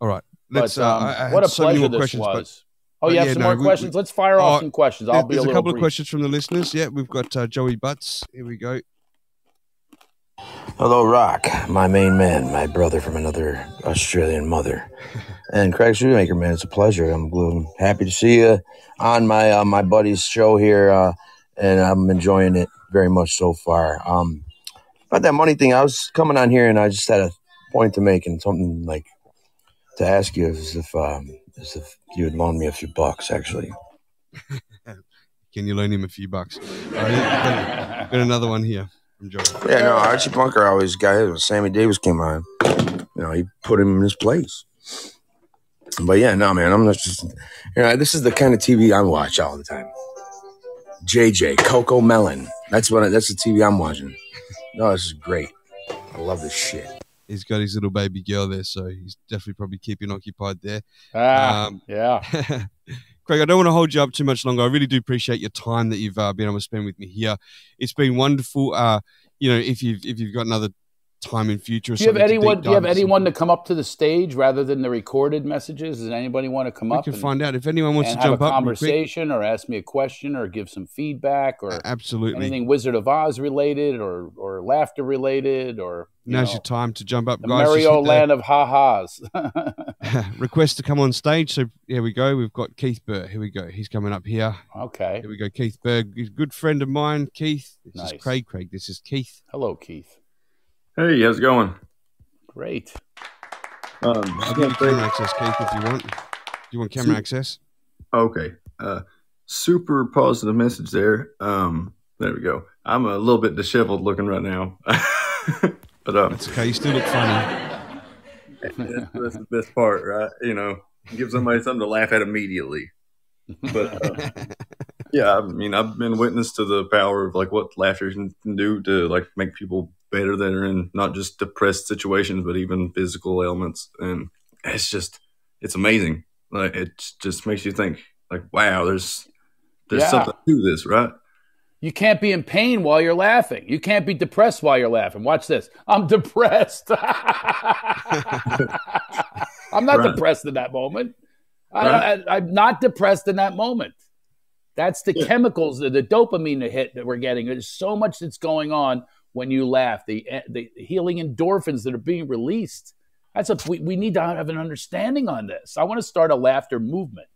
[SPEAKER 1] All right. Let's.
[SPEAKER 2] What a pleasure this was. You have some more questions? Let's fire off some questions. I'll be a little brief.
[SPEAKER 1] There's a couple of questions from the listeners. Yeah, we've got Joey Butts. Here we go.
[SPEAKER 6] Hello, Rock, my main man, my brother from another Australian mother. And Craig Shoemaker, man, it's a pleasure. I'm happy to see you on my buddy's show here, and I'm enjoying it very much so far. About that money thing, I was coming on here, and I just had a point to make and something like to ask you as if you would loan me a few bucks, actually.
[SPEAKER 1] Can you loan him a few bucks? Got another one here from Joe.
[SPEAKER 6] Yeah, no, Archie Bunker always got his when Sammy Davis came on. He put him in his place. But yeah, no, man, I'm not just, this is the kind of TV I watch all the time. JJ, Coco Melon. That's the TV I'm watching. No, this is great. I love this shit.
[SPEAKER 1] He's got his little baby girl there, so he's definitely probably keeping occupied there.
[SPEAKER 2] Yeah.
[SPEAKER 1] Craig, I don't want to hold you up too much longer. I really do appreciate your time that you've been able to spend with me here. It's been wonderful. If you've got another time in future,
[SPEAKER 2] do you have anyone to come up to the stage rather than the recorded messages? Does anybody want to come up?
[SPEAKER 1] We can find out if anyone wants to jump up,
[SPEAKER 2] have a conversation, or ask me a question, or give some feedback, or
[SPEAKER 1] absolutely
[SPEAKER 2] anything Wizard of Oz related, or laughter related, or
[SPEAKER 1] now's your time to jump up,
[SPEAKER 2] the
[SPEAKER 1] guys.
[SPEAKER 2] Mario Land of ha-has.
[SPEAKER 1] Request to come on stage. So here we go. We've got Keith Burr. Here we go. He's coming up here.
[SPEAKER 2] Okay.
[SPEAKER 1] Here we go. Keith Burr, a good friend of mine. Keith. This is Craig. Craig, this is Keith.
[SPEAKER 2] Hello, Keith.
[SPEAKER 3] Hey, how's it going?
[SPEAKER 2] Great.
[SPEAKER 1] I'll give you camera access, Keith, if you want. Do you want camera access?
[SPEAKER 3] Okay. Super positive message there. There we go. I'm a little bit disheveled looking right now. But
[SPEAKER 1] it's okay. You still look funny.
[SPEAKER 3] That's the best part, right? Give somebody something to laugh at immediately. But yeah, I mean, I've been witness to the power of what laughter can do to make people better that are in not just depressed situations, but even physical ailments. And it's amazing. It just makes you think wow, there's something to this, right?
[SPEAKER 2] You can't be in pain while you're laughing. You can't be depressed while you're laughing. Watch this. I'm depressed. I'm not depressed in that moment. I'm not depressed in that moment. That's the chemicals, the dopamine hit that we're getting. There's so much that's going on when you laugh. The healing endorphins that are being released. We need to have an understanding on this. I want to start a laughter movement.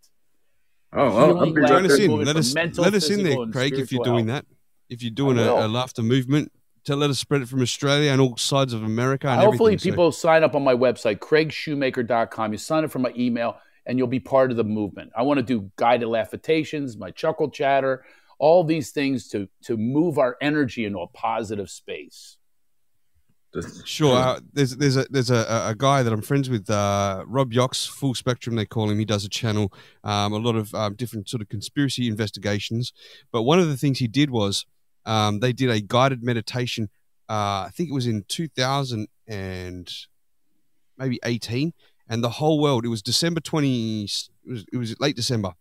[SPEAKER 3] Oh, well,
[SPEAKER 1] join us in. Let us in there, Craig, if you're doing that. If you're doing a laughter movement, let us spread it from Australia and all sides of America. And
[SPEAKER 2] hopefully people sign up on my website, craigshoemaker.com. You sign up for my email. and you'll be part of the movement. I want to do guided laugh-itations, my chuckle chatter, all these things to move our energy into a positive space.
[SPEAKER 1] Sure. There's a guy that I'm friends with, Rob Yox, Full Spectrum, they call him. He does a channel, a lot of different sort of conspiracy investigations. But one of the things he did was they did a guided meditation. I think it was in 2000 and maybe 18, and the whole world. It was December 20. It was late December.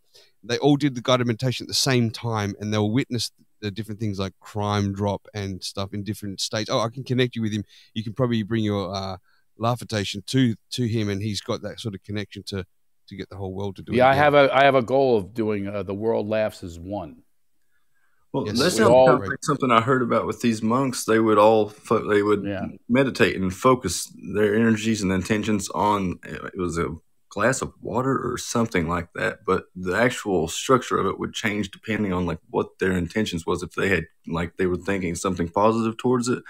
[SPEAKER 1] They all did the guided meditation at the same time, and they'll witness the different things like crime drop and stuff in different states. Oh, I can connect you with him. You can probably bring your laughitation to him, and he's got that sort of connection to get the whole world to do it.
[SPEAKER 2] Yeah, I have a goal of doing the world laughs as one.
[SPEAKER 3] Well,
[SPEAKER 1] Yes,
[SPEAKER 3] that
[SPEAKER 1] we
[SPEAKER 3] sounds
[SPEAKER 1] all-
[SPEAKER 3] kind of like something I heard about with these monks. They would meditate and focus their energies and intentions on, it was a glass of water or something like that, but the actual structure of it would change depending on like what their intentions was. If they had, like, they were thinking something positive towards it,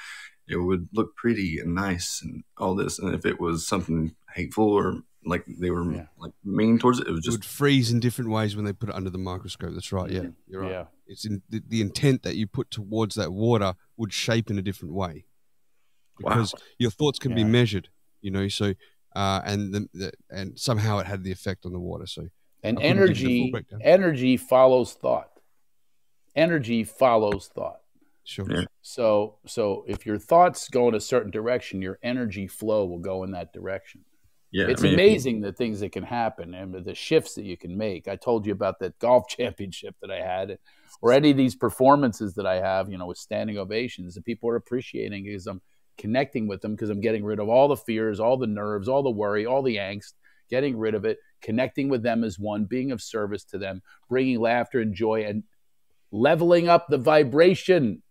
[SPEAKER 3] it would look pretty and nice and all this. And if it was something hateful or like they were like mean towards it, it was
[SPEAKER 1] It
[SPEAKER 3] just
[SPEAKER 1] would freeze in different ways when they put it under the microscope. That's right. Yeah, you're right.
[SPEAKER 2] Yeah.
[SPEAKER 1] It's in the intent that you put towards that water would shape in a different way, because your thoughts can be measured. So and somehow it had the effect on the water. So
[SPEAKER 2] And energy follows thought. Energy follows thought.
[SPEAKER 1] Sure.
[SPEAKER 3] Yeah.
[SPEAKER 2] So if your thoughts go in a certain direction, your energy flow will go in that direction.
[SPEAKER 3] yeah.
[SPEAKER 2] It's amazing the things that can happen and the shifts that you can make. I told you about that golf championship that I had, or any of these performances that I have, with standing ovations, that people are appreciating because I'm connecting with them, because I'm getting rid of all the fears, all the nerves, all the worry, all the angst, getting rid of it, connecting with them as one, being of service to them, bringing laughter and joy, and leveling up the vibration.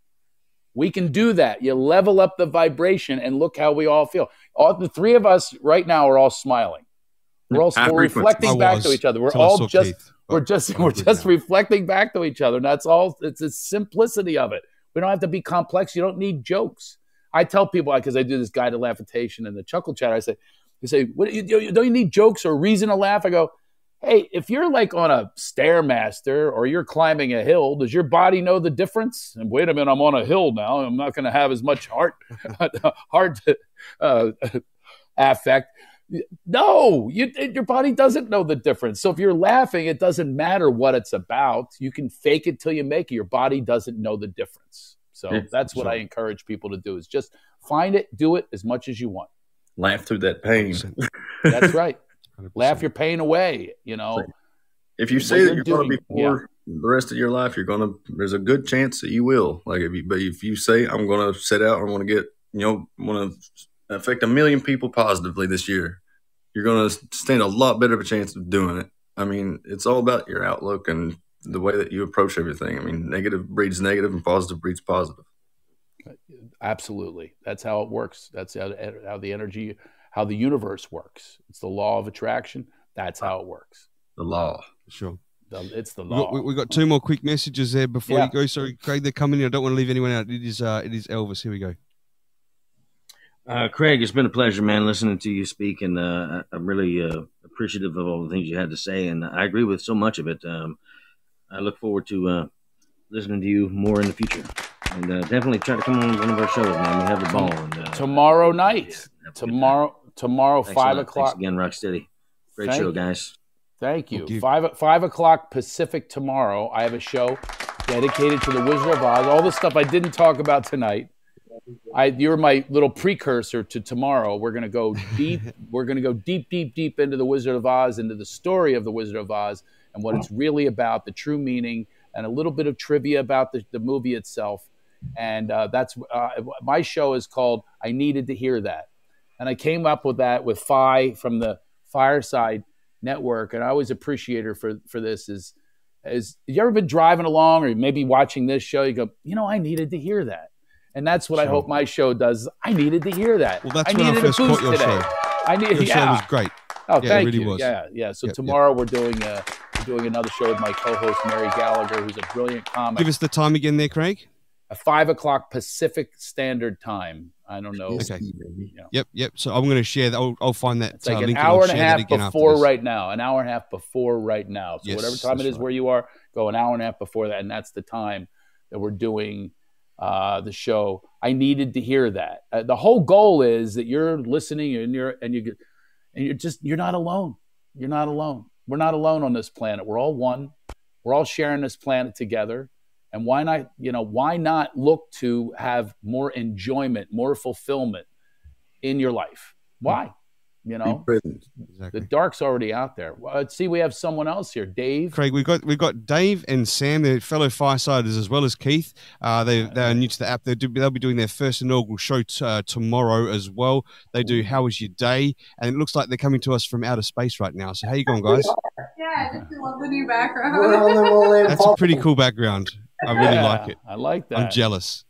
[SPEAKER 2] We can do that. You level up the vibration, and look how we all feel. All the three of us right now are all smiling. We're reflecting back to each other. We're all just reflecting back to each other. And that's all. It's the simplicity of it. We don't have to be complex. You don't need jokes. I tell people, because I do this guided laughitation and the chuckle chat, I say, don't you need jokes or reason to laugh? I go, hey, if you're like on a Stairmaster or you're climbing a hill, does your body know the difference? And wait a minute, I'm on a hill now. I'm not going to have as much heart affect. No, your body doesn't know the difference. So if you're laughing, it doesn't matter what it's about. You can fake it till you make it. Your body doesn't know the difference. So that's what I encourage people to do, is just find it, do it as much as you want.
[SPEAKER 3] Laugh through that pain.
[SPEAKER 2] That's right.
[SPEAKER 1] 100%.
[SPEAKER 2] Laugh your pain away,
[SPEAKER 3] If you say that you're going to be poor the rest of your life, there's a good chance that you will. But if you say, I'm going to set out, I want to get, want to affect 1 million people positively this year, you're going to stand a lot better of a chance of doing it. I mean, it's all about your outlook and the way that you approach everything. I mean, negative breeds negative and positive breeds positive.
[SPEAKER 2] Absolutely. That's how it works. That's how the universe works. It's the law of attraction. That's how it works.
[SPEAKER 3] The law.
[SPEAKER 1] Sure.
[SPEAKER 2] It's the law.
[SPEAKER 1] We got two more quick messages there before you go. Sorry, Craig, they're coming in. I don't want to leave anyone out. It is Elvis. Here we go.
[SPEAKER 4] Craig, it's been a pleasure, man, listening to you speak, and I'm really appreciative of all the things you had to say, and I agree with so much of it. I look forward to listening to you more in the future, and definitely try to come on one of our shows, man. We have a ball. And,
[SPEAKER 2] tomorrow night. Tomorrow,
[SPEAKER 4] Thanks
[SPEAKER 2] 5 o'clock.
[SPEAKER 4] Thanks again, Rocstedi. Great show, guys.
[SPEAKER 2] Thank you. 5 o'clock Pacific tomorrow. I have a show dedicated to the Wizard of Oz. All the stuff I didn't talk about tonight. You're my little precursor to tomorrow. We're going to go deep. We're going to go deep into the Wizard of Oz, into the story of the Wizard of Oz and what it's really about, the true meaning, and a little bit of trivia about the movie itself. And that's my show is called I Needed to Hear That. And I came up with that with Fi from the Fireside Network. And I always appreciate her for this. Is you ever been driving along or maybe watching this show? You go, I needed to hear that. And that's what I hope my show does. I needed to hear that.
[SPEAKER 1] Well, that's when I first caught your show. Your show was great.
[SPEAKER 2] Oh, thank
[SPEAKER 1] it really
[SPEAKER 2] you.
[SPEAKER 1] was.
[SPEAKER 2] Yeah. So tomorrow we're doing another show with my co-host Mary Gallagher, who's a brilliant comic.
[SPEAKER 1] Give us the time again there, Craig.
[SPEAKER 2] 5 o'clock Pacific Standard Time. I don't know.
[SPEAKER 1] Okay.
[SPEAKER 2] You know.
[SPEAKER 1] Yep. So I'm going to share that. I'll find that.
[SPEAKER 2] It's like an
[SPEAKER 1] link
[SPEAKER 2] hour and a
[SPEAKER 1] I'll share
[SPEAKER 2] half
[SPEAKER 1] that again
[SPEAKER 2] before
[SPEAKER 1] after this.
[SPEAKER 2] right now. An hour and a half before right now. So
[SPEAKER 1] Yes,
[SPEAKER 2] whatever time it
[SPEAKER 1] that's
[SPEAKER 2] is where you are, go an hour and a half before that, and that's the time that we're doing the show. I needed to hear that. The whole goal is that you're listening and you're not alone. You're not alone. We're not alone on this planet. We're all one. We're all sharing this planet together. And why not look to have more enjoyment, more fulfillment in your life? Why? You know,
[SPEAKER 1] Exactly.
[SPEAKER 2] the dark's already out there. Well, let's see, we have someone else here, Dave.
[SPEAKER 1] Craig, we've got Dave and Sam, they're fellow firesiders, as well as Keith. They are new to the app. They'll be doing their first inaugural show tomorrow as well. They do How Was Your Day? And it looks like they're coming to us from outer space right now. So how you going, guys?
[SPEAKER 7] Yeah, I just love the new background.
[SPEAKER 1] That's a pretty cool background. I really like it.
[SPEAKER 2] I like that.
[SPEAKER 1] I'm jealous.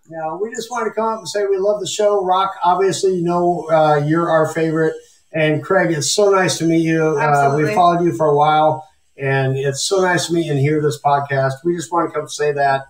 [SPEAKER 8] No, we just want to come up and say we love the show. Rock, obviously, you're our favorite. And Craig, it's so nice to meet you. We've followed you for a while, and it's so nice to meet you and hear this podcast. We just want to come say that.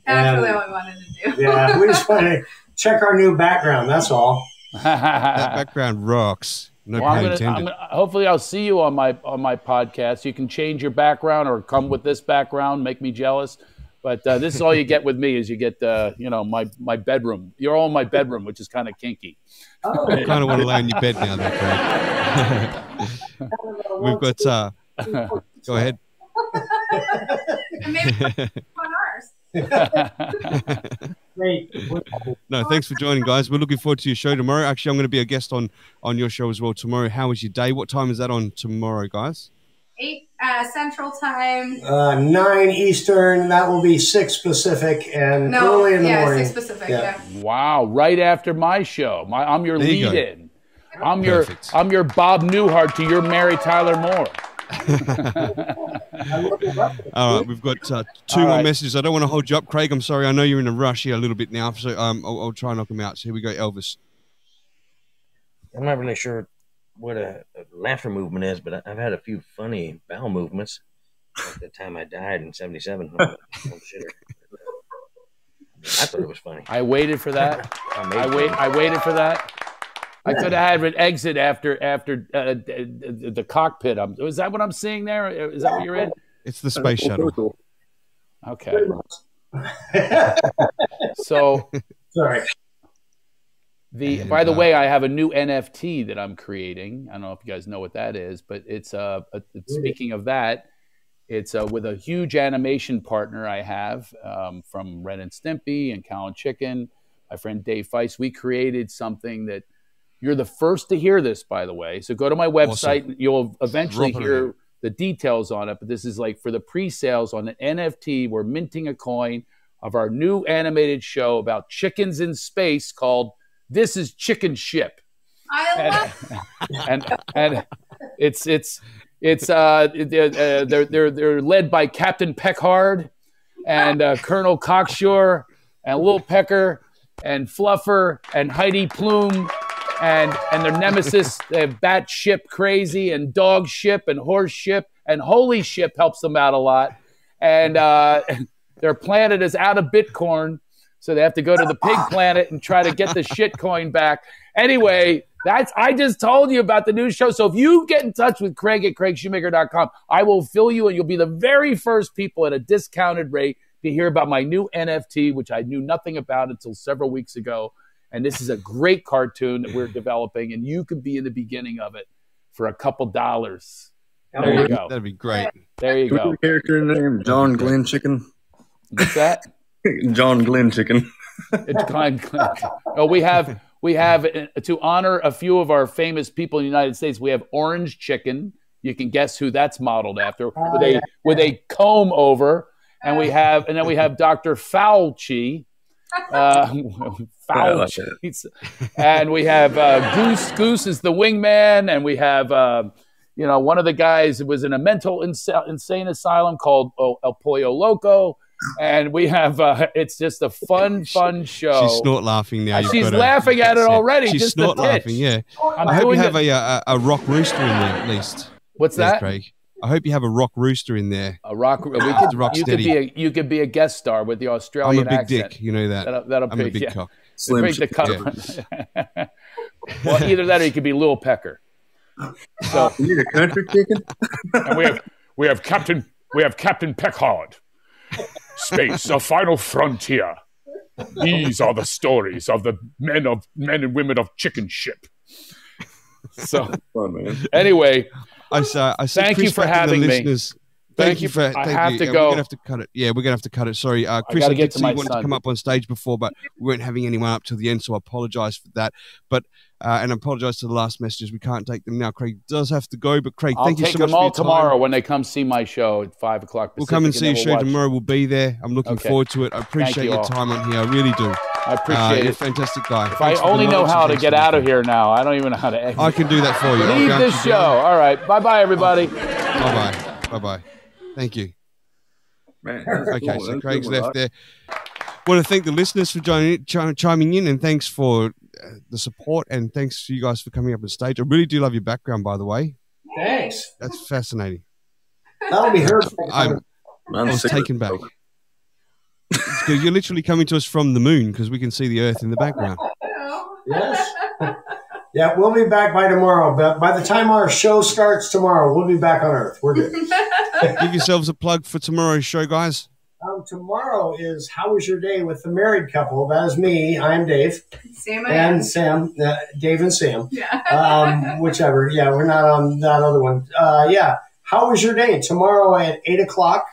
[SPEAKER 7] That's really what we wanted to do.
[SPEAKER 8] Yeah, we just want to check our new background. That's all.
[SPEAKER 1] That background rocks. No
[SPEAKER 2] Well,
[SPEAKER 1] pun intended.
[SPEAKER 2] hopefully I'll see you on my podcast. You can change your background or come with this background, make me jealous. But this is all you get with me is you get, my bedroom. You're all in my bedroom, which is kind of kinky.
[SPEAKER 8] Oh.
[SPEAKER 1] I kind of want to lay in your bed now, there, Craig. We've got, go ahead.
[SPEAKER 7] Maybe on ours.
[SPEAKER 8] Great.
[SPEAKER 1] No, thanks for joining, guys. We're looking forward to your show tomorrow. Actually, I'm going to be a guest on your show as well tomorrow. How was your day? What time is that on tomorrow, guys?
[SPEAKER 7] 8 Central Time.
[SPEAKER 8] 9 Eastern. That will be 6 Pacific, and early in the morning.
[SPEAKER 7] 6 Pacific. Yeah.
[SPEAKER 2] Wow! Right after my show, I'm your
[SPEAKER 1] There you
[SPEAKER 2] lead-in. I'm
[SPEAKER 1] Perfect.
[SPEAKER 2] your Bob Newhart to your Mary Tyler Moore.
[SPEAKER 1] All right, we've got 2 more messages. I don't want to hold you up, Craig. I'm sorry. I know you're in a rush here a little bit now, so I'll try and knock them out. So here we go, Elvis.
[SPEAKER 6] I'm not really sure what a laughter movement is, but I've had a few funny bowel movements. Like the time I died in '77. I thought it was funny.
[SPEAKER 2] I waited for that. I waited for that. I could have had an exit after the cockpit. Is that what I'm seeing there? Is that what you're in?
[SPEAKER 1] It's the space shuttle.
[SPEAKER 2] Okay. So,
[SPEAKER 8] Sorry.
[SPEAKER 2] by the way, I have a new NFT that I'm creating. I don't know if you guys know what that is, but it's speaking of that, it's with a huge animation partner I have from Ren and Stimpy and Cow and Chicken. My friend Dave Feist. We created something that you're the first to hear this, by the way. So go to my website.
[SPEAKER 1] Awesome.
[SPEAKER 2] You'll eventually
[SPEAKER 1] Drop it
[SPEAKER 2] hear
[SPEAKER 1] in.
[SPEAKER 2] the details on it. But this is like for the pre-sales on an NFT. We're minting a coin of our new animated show about chickens in space called This Is Chicken Ship.
[SPEAKER 7] I love
[SPEAKER 2] And they're led by Captain Peckhard and Colonel Cocksure and Lil Pecker and Fluffer and Heidi Plume and their nemesis, they have Bat Ship Crazy and Dog Ship and Horse Ship and Holy Ship helps them out a lot. And their planet is out of Bitcoin, so they have to go to the pig planet and try to get the shit coin back. Anyway, I just told you about the new show. So if you get in touch with Craig at craigshoemaker.com, I will fill you and you'll be the very first people at a discounted rate to hear about my new NFT, which I knew nothing about until several weeks ago. And this is a great cartoon that we're developing, and you could be in the beginning of it for a couple dollars. There you go.
[SPEAKER 1] That'd be great.
[SPEAKER 2] There you go.
[SPEAKER 3] Character name John Glenn Chicken.
[SPEAKER 2] What's that?
[SPEAKER 3] John Glenn Chicken.
[SPEAKER 2] It's kind. Oh, we have to honor a few of our famous people in the United States. We have Orange Chicken. You can guess who that's modeled after with a comb over, and then we have Dr. Fauci. Fauci. And we have Goose is the wingman, and we have one of the guys that was in a mental insane asylum called El Pollo Loco. And we have, it's just a fun show.
[SPEAKER 1] She's snort laughing now.
[SPEAKER 2] She's laughing at it already.
[SPEAKER 1] She's
[SPEAKER 2] just
[SPEAKER 1] snort
[SPEAKER 2] the pitch.
[SPEAKER 1] laughing, yeah. I hope you have a rock rooster in there at least.
[SPEAKER 2] What's
[SPEAKER 1] There's
[SPEAKER 2] that?
[SPEAKER 1] Craig. I hope you have a rock rooster in there.
[SPEAKER 2] A rock. You could be a guest star with the Australian
[SPEAKER 1] accent. I'm a big
[SPEAKER 2] accent.
[SPEAKER 1] dick. You know that.
[SPEAKER 2] That'll
[SPEAKER 1] I'm a big cock.
[SPEAKER 2] Slim the cup. Yeah. Well, either that or you could be Lil Pecker. So
[SPEAKER 3] you need a country chicken.
[SPEAKER 2] And we have Captain Peckhard. Space, a final frontier. These are the stories of the men and women of Chicken Ship. So, anyway,
[SPEAKER 1] I
[SPEAKER 2] thank you for having me.
[SPEAKER 1] Thank you for.
[SPEAKER 2] I have to go.
[SPEAKER 1] We're gonna have to cut it. Yeah, we're gonna have to cut it. Sorry, Chris. I did see you wanted to come up on stage before, but we weren't having anyone up till the end, so I apologise for that. But and I apologise to the last messages. We can't take them now. Craig does have to go, but Craig, thank you so much.
[SPEAKER 2] I'll take them all tomorrow when they come see my show at 5 o'clock.
[SPEAKER 1] We'll come and see your show tomorrow. We'll be there. I'm looking forward to it. I appreciate your time on here. I really do.
[SPEAKER 2] I appreciate it.
[SPEAKER 1] You're a fantastic guy.
[SPEAKER 2] If I only know how to get out of here now. I don't even know how to exit.
[SPEAKER 1] I can do that for you.
[SPEAKER 2] Leave this show. All right. Bye-bye, everybody.
[SPEAKER 1] Bye-bye. Bye-bye. Thank you.
[SPEAKER 3] Man,
[SPEAKER 1] okay, so Craig's left there. I want to thank the listeners for chiming in, and thanks for the support, and thanks to you guys for coming up on stage. I really do love your background, by the way.
[SPEAKER 8] Thanks.
[SPEAKER 1] That's fascinating.
[SPEAKER 8] That'll be heard.
[SPEAKER 1] I was taken back. Because you're literally coming to us from the moon, because we can see the Earth in the background.
[SPEAKER 8] Yes. Yeah, we'll be back by tomorrow. But by the time our show starts tomorrow, we'll be back on Earth. We're good.
[SPEAKER 1] Give yourselves a plug for tomorrow's show, guys.
[SPEAKER 8] Tomorrow is How Was Your Day with the Married Couple. That is me. I'm Dave. Sam. Dave and Sam.
[SPEAKER 7] Yeah.
[SPEAKER 8] Whichever. Yeah, we're not on that other one. Yeah. How Was Your Day? Tomorrow at 8 o'clock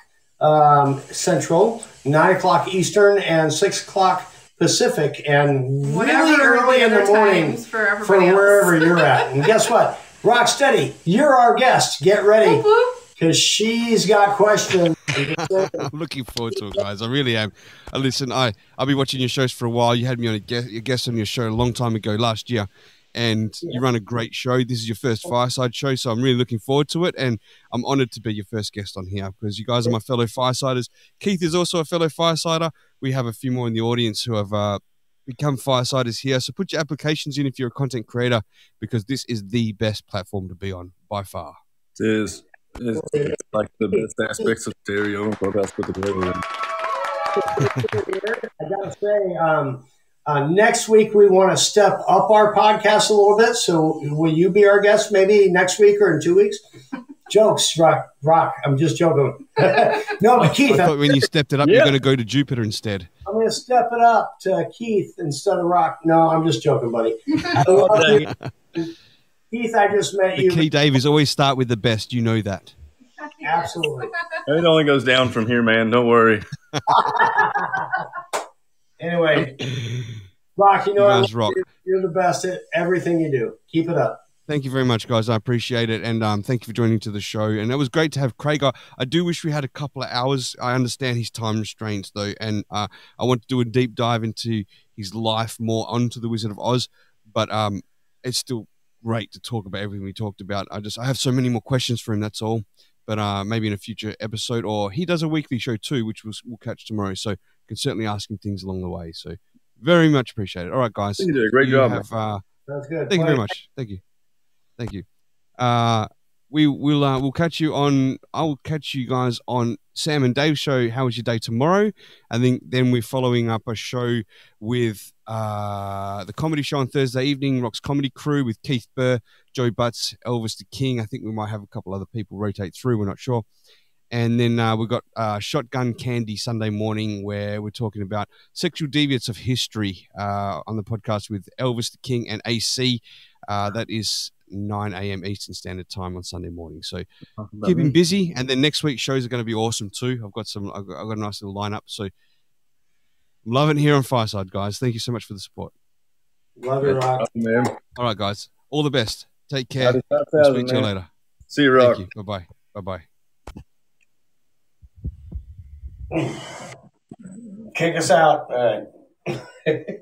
[SPEAKER 8] Central, 9 o'clock Eastern, and 6 o'clock Pacific, and really early in the morning from wherever you're at. And guess what? Rocstedi, you're our guest. Get ready, because she's got questions.
[SPEAKER 1] I'm looking forward to it, guys. I really am. Listen, I've been watching your shows for a while. You had me on a guest on your show a long time ago, last year, and you run a great show. This is your first Fireside show, so I'm really looking forward to it, and I'm honoured to be your first guest on here, because you guys are my fellow Firesiders. Keith is also a fellow Firesider. We have a few more in the audience who have become Firesiders here, so put your applications in if you're a content creator, because this is the best platform to be on, by far.
[SPEAKER 3] It is. It's like the best aspects of stereo and Clubhouse put together.
[SPEAKER 8] I gotta say, next week we want to step up our podcast a little bit. So will you be our guest maybe next week or in 2 weeks? Jokes, Rock. I'm just joking. No, but Keith.
[SPEAKER 1] I thought when you stepped it up, you're going to go to Jupiter instead.
[SPEAKER 8] I'm going to step it up to Keith instead of Rock. No, I'm just joking, buddy. I love you. Keith, I just met you.
[SPEAKER 1] The key, Dave, is always start with the best. You know that.
[SPEAKER 8] Absolutely.
[SPEAKER 3] It only goes down from here, man. Don't worry.
[SPEAKER 8] Anyway, Rock, you know,
[SPEAKER 1] you guys rock.
[SPEAKER 8] You're the best at everything you do. Keep it up.
[SPEAKER 1] Thank you very much, guys. I appreciate it. And thank you for joining to the show. And it was great to have Craig. I do wish we had a couple of hours. I understand his time restraints, though. And I want to do a deep dive into his life more onto the Wizard of Oz. But it's still great to talk about everything we talked about. I have so many more questions for him, that's all. But maybe in a future episode, or he does a weekly show too, which we'll catch tomorrow. So you can certainly ask him things along the way. So very much appreciate it. All right, guys.
[SPEAKER 3] You did a great job.
[SPEAKER 8] That's good.
[SPEAKER 1] Thank you very much. Thank you. We'll catch you on. I'll catch you guys on Sam and Dave's show. How was your day tomorrow? I think then we're following up a show with the comedy show on Thursday evening, rocscomedycrew with Keith Burr, Joe Butts, Elvis the King. I think we might have a couple other people rotate through. We're not sure. And then we've got Shotgun Candy Sunday morning, where we're talking about sexual deviants of history on the podcast with Elvis the King and AC. That is 9 a.m. Eastern Standard Time on Sunday morning. So keep him busy. And then next week's shows are going to be awesome too. I've got a nice little lineup. So I'm loving it here on Fireside, guys. Thank you so much for the support.
[SPEAKER 8] Love you, Rock.
[SPEAKER 3] Man.
[SPEAKER 1] All right, guys. All the best. Take care.
[SPEAKER 3] I'll
[SPEAKER 1] speak to you later.
[SPEAKER 3] See you, Rock.
[SPEAKER 1] Thank you. Bye-bye. Bye-bye.
[SPEAKER 8] Kick us out. All right.